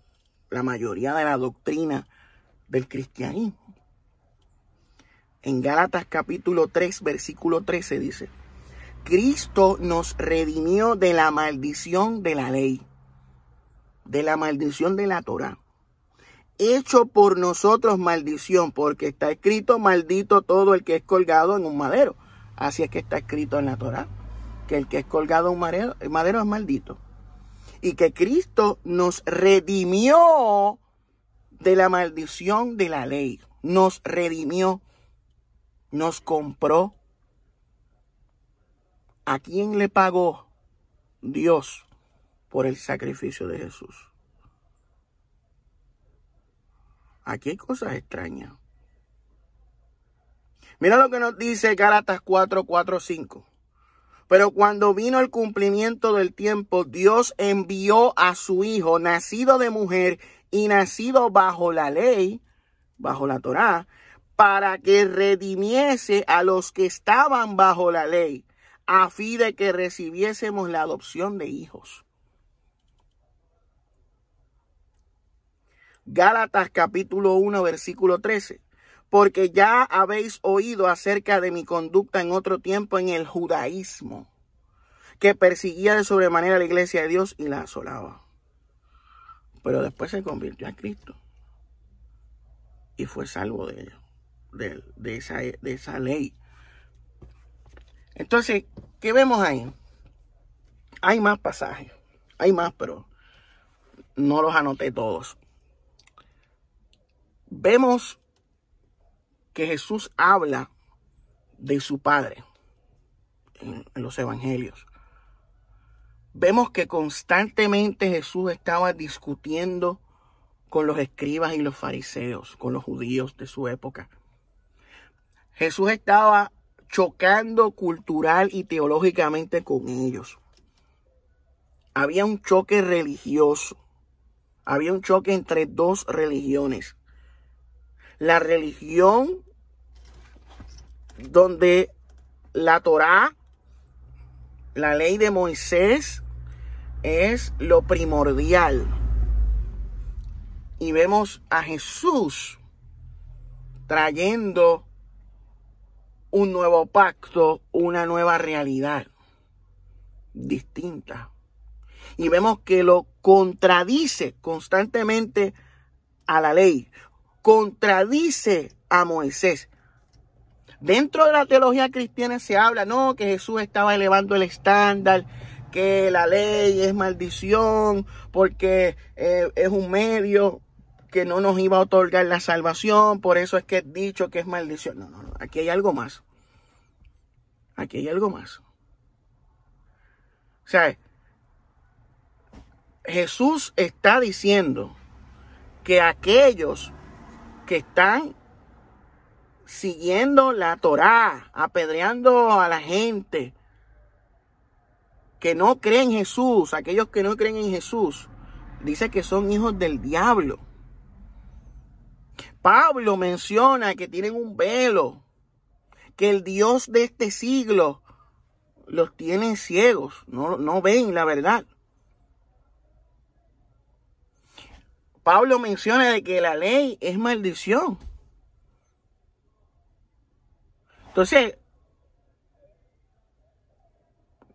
la mayoría de la doctrina del cristianismo. En Gálatas capítulo 3, versículo 13 dice: Cristo nos redimió de la maldición de la ley, de la maldición de la Torá, hecho por nosotros maldición, porque está escrito: maldito todo el que es colgado en un madero. Así es que está escrito en la Torá, que el que es colgado en un madero es maldito. Y que Cristo nos redimió de la maldición de la ley. Nos redimió, nos compró. ¿A quién le pagó? Dios, por el sacrificio de Jesús. Aquí hay cosas extrañas. Mira lo que nos dice Gálatas 4:4-5. Pero cuando vino el cumplimiento del tiempo, Dios envió a su Hijo, nacido de mujer y nacido bajo la ley, bajo la Torá, para que redimiese a los que estaban bajo la ley, a fin de que recibiésemos la adopción de hijos. Gálatas capítulo 1, versículo 13. Porque ya habéis oído acerca de mi conducta en otro tiempo en el judaísmo, que perseguía de sobremanera a la iglesia de Dios y la asolaba. Pero después se convirtió a Cristo y fue salvo de ello, de esa ley. Entonces, ¿qué vemos ahí? Hay más pasajes, hay más, pero no los anoté todos. Vemos que Jesús habla de su Padre en los evangelios. Vemos que constantemente Jesús estaba discutiendo con los escribas y los fariseos, con los judíos de su época. Jesús estaba chocando cultural y teológicamente con ellos. Había un choque religioso. Había un choque entre dos religiones. La religión donde la Torá, la ley de Moisés, es lo primordial. Y vemos a Jesús trayendo un nuevo pacto, una nueva realidad distinta. Y vemos que lo contradice constantemente a la ley, contradice a Moisés. Dentro de la teología cristiana se habla, no, que Jesús estaba elevando el estándar, que la ley es maldición, porque es un medio que no nos iba a otorgar la salvación, por eso es que he dicho que es maldición. No, aquí hay algo más. Aquí hay algo más. O sea, Jesús está diciendo que aquellos que están siguiendo la Torá, apedreando a la gente que no creen en Jesús, aquellos que no creen en Jesús, dice que son hijos del diablo. Pablo menciona que tienen un velo, que el Dios de este siglo los tiene ciegos, no ven la verdad. Pablo menciona de que la ley es maldición. Entonces,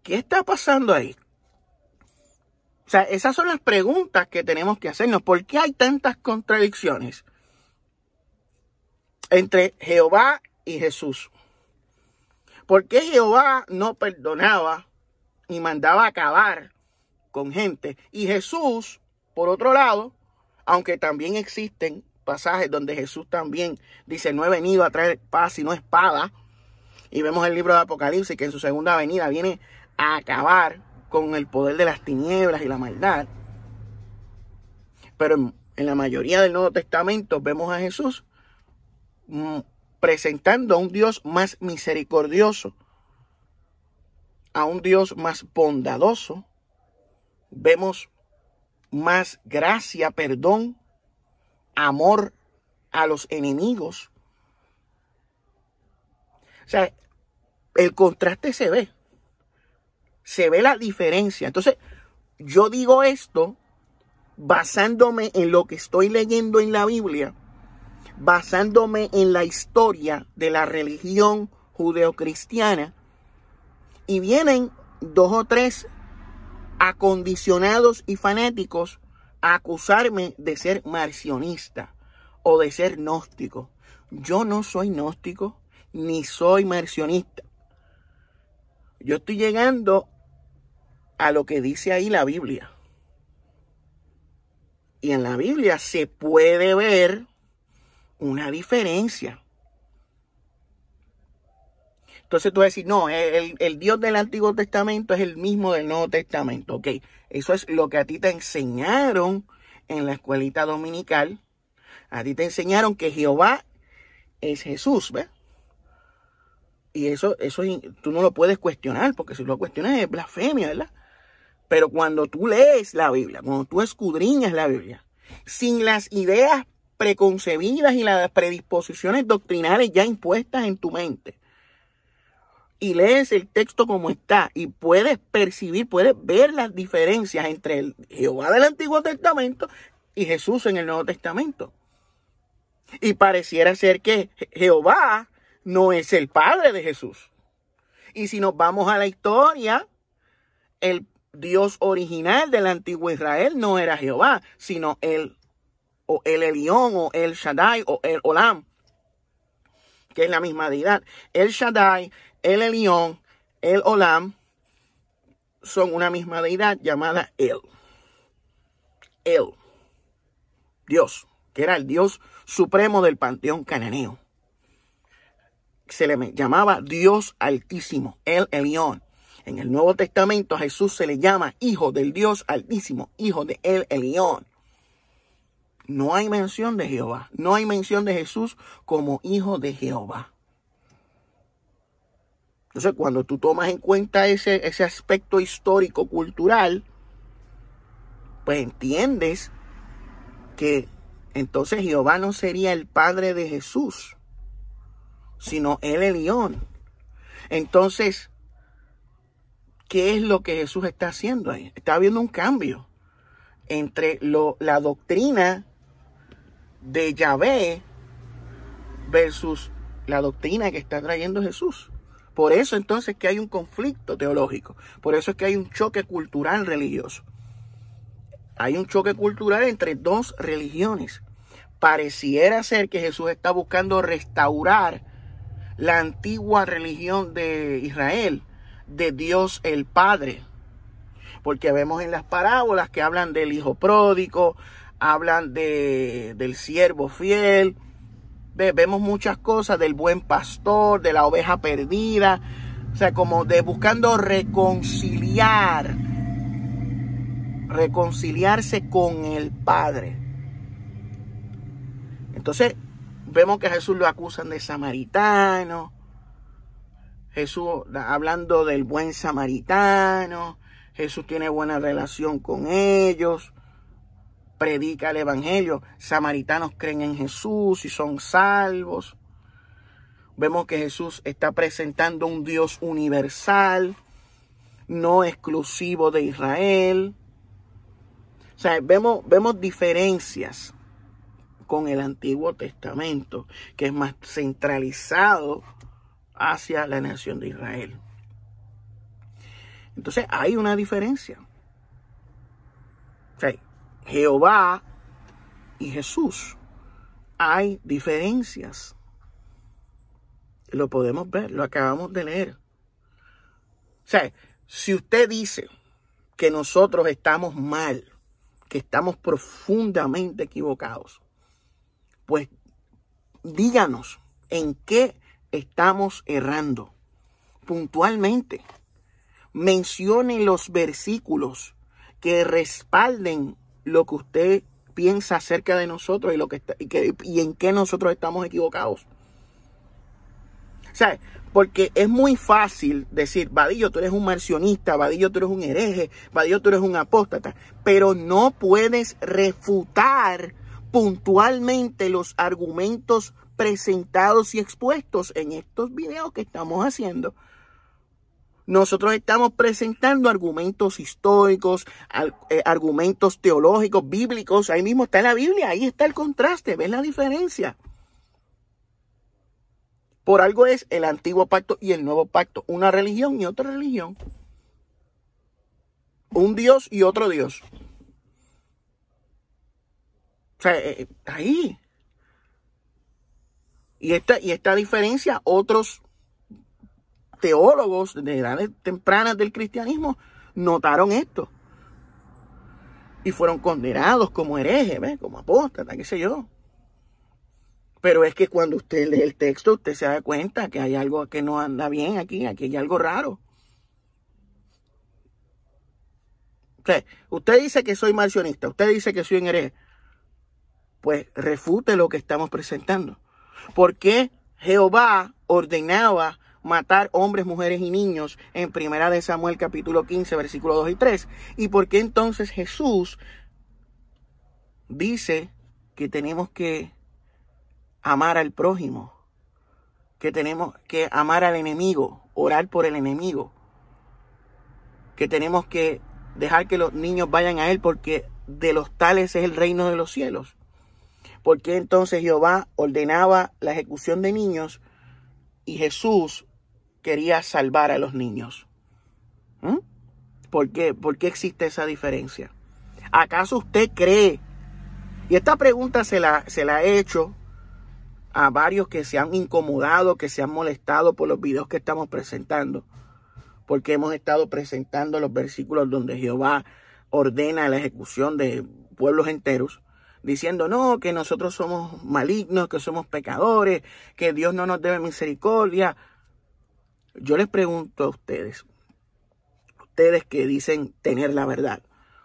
¿qué está pasando ahí? O sea, esas son las preguntas que tenemos que hacernos. ¿Por qué hay tantas contradicciones entre Jehová y Jesús? ¿Por qué Jehová no perdonaba y mandaba acabar con gente? Y Jesús, por otro lado, aunque también existen pasajes donde Jesús también dice, no he venido a traer paz sino espada. Y vemos el libro de Apocalipsis que en su segunda venida viene a acabar con el poder de las tinieblas y la maldad. Pero en la mayoría del Nuevo Testamento vemos a Jesús presentando a un Dios más misericordioso, a un Dios más bondadoso. Vemos más gracia, perdón, amor a los enemigos. O sea, el contraste se ve la diferencia. Entonces, yo digo esto basándome en lo que estoy leyendo en la Biblia, basándome en la historia de la religión judeocristiana, y vienen 2 o 3 acondicionados y fanáticos a acusarme de ser marcionista o de ser gnóstico. Yo no soy gnóstico ni soy marcionista. Yo estoy llegando a lo que dice ahí la Biblia. Y en la Biblia se puede ver una diferencia. Entonces tú vas a decir, no, el Dios del Antiguo Testamento es el mismo del Nuevo Testamento. Ok, eso es lo que a ti te enseñaron en la escuelita dominical. A ti te enseñaron que Jehová es Jesús, ¿ves? Y eso tú no lo puedes cuestionar, porque si lo cuestionas es blasfemia, ¿verdad? Pero cuando tú lees la Biblia, cuando tú escudriñas la Biblia, sin las ideas preconcebidas y las predisposiciones doctrinales ya impuestas en tu mente, y lees el texto como está, y puedes percibir, puedes ver las diferencias entre el Jehová del Antiguo Testamento y Jesús en el Nuevo Testamento. Y pareciera ser que Jehová no es el padre de Jesús. Y si nos vamos a la historia, el Dios original del antiguo Israel no era Jehová, sino el Elión, o el Shaddai, o el Olam, que es la misma deidad. El Shaddai, el Elión, el Olam son una misma deidad llamada El, Dios, que era el Dios supremo del panteón cananeo. Se le llamaba Dios Altísimo, el Elión. En el Nuevo Testamento a Jesús se le llama Hijo del Dios Altísimo, Hijo de el Elión. No hay mención de Jehová, no hay mención de Jesús como Hijo de Jehová. Entonces, cuando tú tomas en cuenta ese aspecto histórico, cultural, pues entiendes que entonces Jehová no sería el padre de Jesús, sino el Elión. Entonces, ¿qué es lo que Jesús está haciendo ahí? Está habiendo un cambio entre la doctrina de Yahvé versus la doctrina que está trayendo Jesús. Por eso entonces que hay un conflicto teológico. Por eso es que hay un choque cultural religioso. Hay un choque cultural entre 2 religiones. Pareciera ser que Jesús está buscando restaurar la antigua religión de Israel, de Dios el Padre. Porque vemos en las parábolas que hablan del hijo pródigo, hablan del siervo fiel. Vemos muchas cosas del buen pastor, de la oveja perdida. O sea, como de buscando reconciliarse con el Padre. Entonces, vemos que a Jesús lo acusan de samaritano. Jesús hablando del buen samaritano. Jesús tiene buena relación con ellos. Predica el evangelio. Samaritanos creen en Jesús y son salvos. Vemos que Jesús está presentando un Dios universal, no exclusivo de Israel. O sea, vemos diferencias con el Antiguo Testamento, que es más centralizado hacia la nación de Israel. Entonces hay una diferencia. O sea, Jehová y Jesús, hay diferencias. Lo podemos ver, lo acabamos de leer. O sea, si usted dice que nosotros estamos mal, que estamos profundamente equivocados, pues díganos en qué estamos errando. Puntualmente, mencione los versículos que respalden lo que usted piensa acerca de nosotros y en qué nosotros estamos equivocados. O sea, porque es muy fácil decir, Vadillo, tú eres un marcionista, Vadillo, tú eres un hereje, Vadillo, tú eres un apóstata, pero no puedes refutar puntualmente los argumentos presentados y expuestos en estos videos que estamos haciendo. Nosotros estamos presentando argumentos históricos, argumentos teológicos, bíblicos. Ahí mismo está la Biblia, ahí está el contraste, ¿ves la diferencia? Por algo es el antiguo pacto y el nuevo pacto, una religión y otra religión, un Dios y otro Dios. O sea, ahí. Y esta diferencia, otros teólogos de edades tempranas del cristianismo notaron esto. Y fueron condenados como herejes, ¿ves? Como apóstatas, qué sé yo. Pero es que cuando usted lee el texto, usted se da cuenta que hay algo que no anda bien aquí hay algo raro. O sea, usted dice que soy marcionista, usted dice que soy un hereje. Pues refute lo que estamos presentando. ¿Por qué Jehová ordenaba matar hombres, mujeres y niños en 1 Samuel capítulo 15, versículos 2 y 3? ¿Y por qué entonces Jesús dice que tenemos que amar al prójimo, que tenemos que amar al enemigo, orar por el enemigo, que tenemos que dejar que los niños vayan a él porque de los tales es el reino de los cielos? ¿Por qué entonces Jehová ordenaba la ejecución de niños y Jesús quería salvar a los niños? ¿Por qué? ¿Por qué existe esa diferencia? ¿Acaso usted cree? Y esta pregunta se la he hecho a varios que se han incomodado, que se han molestado por los videos que estamos presentando, porque hemos estado presentando los versículos donde Jehová ordena la ejecución de pueblos enteros, diciendo no, que nosotros somos malignos, que somos pecadores, que Dios no nos debe misericordia. Yo les pregunto a ustedes que dicen tener la verdad,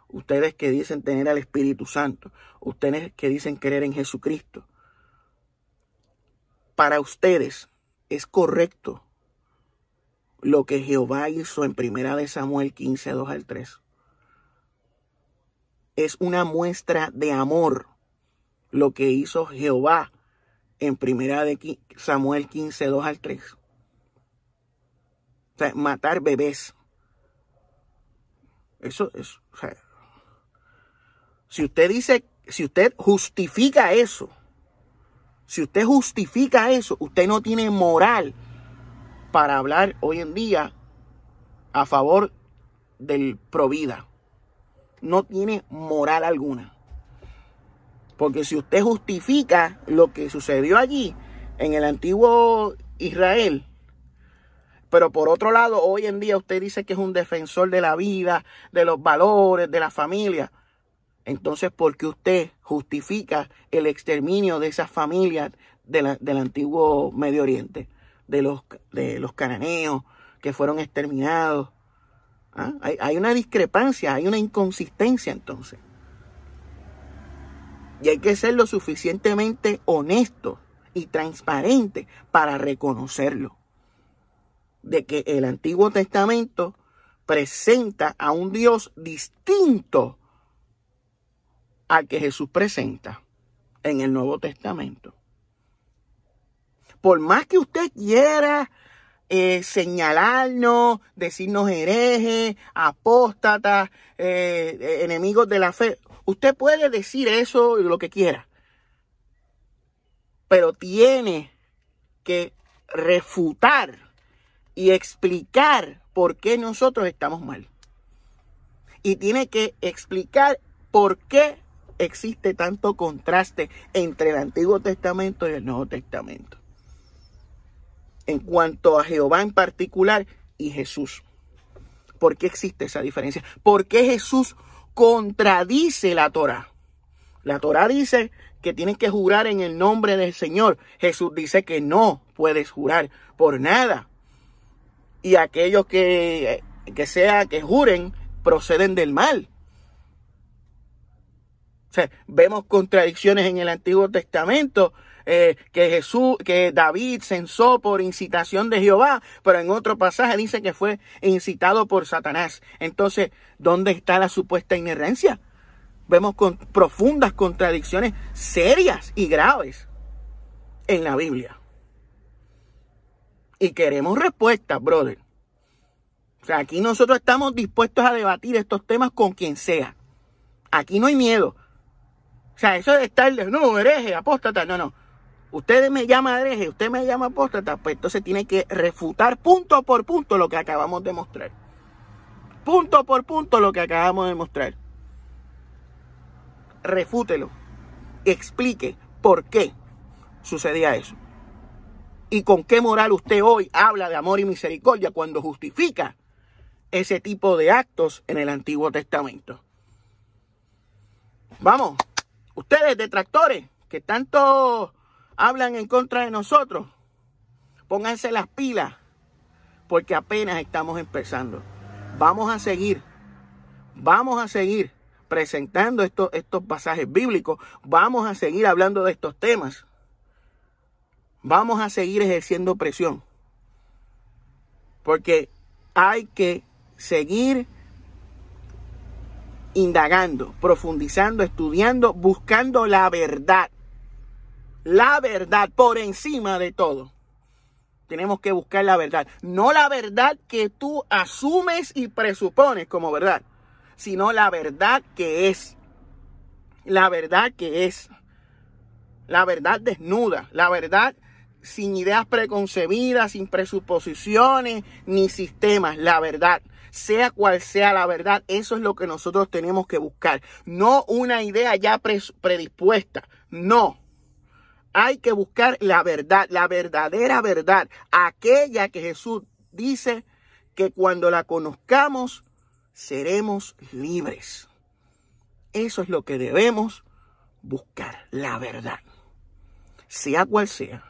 ustedes que dicen tener al Espíritu Santo, ustedes que dicen creer en Jesucristo, para ustedes es correcto lo que Jehová hizo en 1 Samuel 15, 2 al 3. Es una muestra de amor lo que hizo Jehová en 1 Samuel 15, 2 al 3. O sea, matar bebés. Eso es, o sea, si usted justifica eso, usted no tiene moral para hablar hoy en día a favor del provida. No tiene moral alguna. Porque si usted justifica lo que sucedió allí en el antiguo Israel, pero por otro lado, hoy en día usted dice que es un defensor de la vida, de los valores, de la familia, entonces, ¿por qué usted justifica el exterminio de esas familias del antiguo Medio Oriente? De los cananeos que fueron exterminados. ¿Ah? Hay una discrepancia, hay una inconsistencia entonces. Y hay que ser lo suficientemente honesto y transparente para reconocerlo. De que el Antiguo Testamento presenta a un Dios distinto al que Jesús presenta en el Nuevo Testamento. Por más que usted quiera señalarnos, decirnos herejes, apóstatas, enemigos de la fe, usted puede decir eso y lo que quiera, pero tiene que refutar y explicar por qué nosotros estamos mal. Y tiene que explicar por qué existe tanto contraste entre el Antiguo Testamento y el Nuevo Testamento. En cuanto a Jehová en particular y Jesús. ¿Por qué existe esa diferencia? ¿Por qué Jesús contradice la Torá? La Torá dice que tienes que jurar en el nombre del Señor. Jesús dice que no puedes jurar por nada. Y aquellos que juren proceden del mal. O sea, vemos contradicciones en el Antiguo Testamento. Que David censó por incitación de Jehová, pero en otro pasaje dice que fue incitado por Satanás. Entonces, ¿dónde está la supuesta inerrancia? Vemos con profundas contradicciones serias y graves en la Biblia. Y queremos respuestas, brother. O sea, aquí nosotros estamos dispuestos a debatir estos temas con quien sea. Aquí no hay miedo. O sea, eso de estar, no, hereje, apóstata, no. Usted me llama hereje, usted me llama apóstata, pues entonces tiene que refutar punto por punto lo que acabamos de mostrar. Punto por punto lo que acabamos de mostrar. Refútelo. Explique por qué sucedía eso. Y con qué moral usted hoy habla de amor y misericordia cuando justifica ese tipo de actos en el Antiguo Testamento. Vamos, ustedes detractores que tanto hablan en contra de nosotros, pónganse las pilas, porque apenas estamos empezando. Vamos a seguir presentando estos pasajes bíblicos, vamos a seguir hablando de estos temas, vamos a seguir ejerciendo presión, porque hay que seguir indagando, profundizando, estudiando, buscando la verdad. La verdad por encima de todo. Tenemos que buscar la verdad. No la verdad que tú asumes y presupones como verdad, sino la verdad que es. La verdad que es. La verdad desnuda. La verdad sin ideas preconcebidas, sin presuposiciones ni sistemas. La verdad. Sea cual sea la verdad, eso es lo que nosotros tenemos que buscar. No una idea ya predispuesta. No. Hay que buscar la verdad, la verdadera verdad, aquella que Jesús dice que cuando la conozcamos seremos libres. Eso es lo que debemos buscar, la verdad, sea cual sea,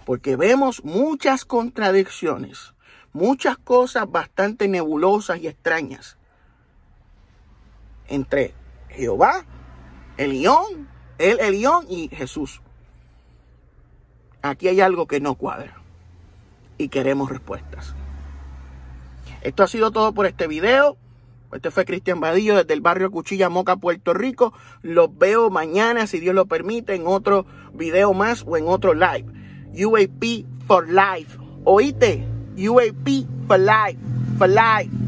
porque vemos muchas contradicciones, muchas cosas bastante nebulosas y extrañas entre Jehová, el Elión y Jesús. Aquí hay algo que no cuadra y queremos respuestas. Esto ha sido todo por este video. Este fue Cristian Vadillo desde el barrio Cuchilla, Moca, Puerto Rico. Los veo mañana, si Dios lo permite, en otro video más o en otro live. UAP for life. ¿Oíste? UAP for life. For life.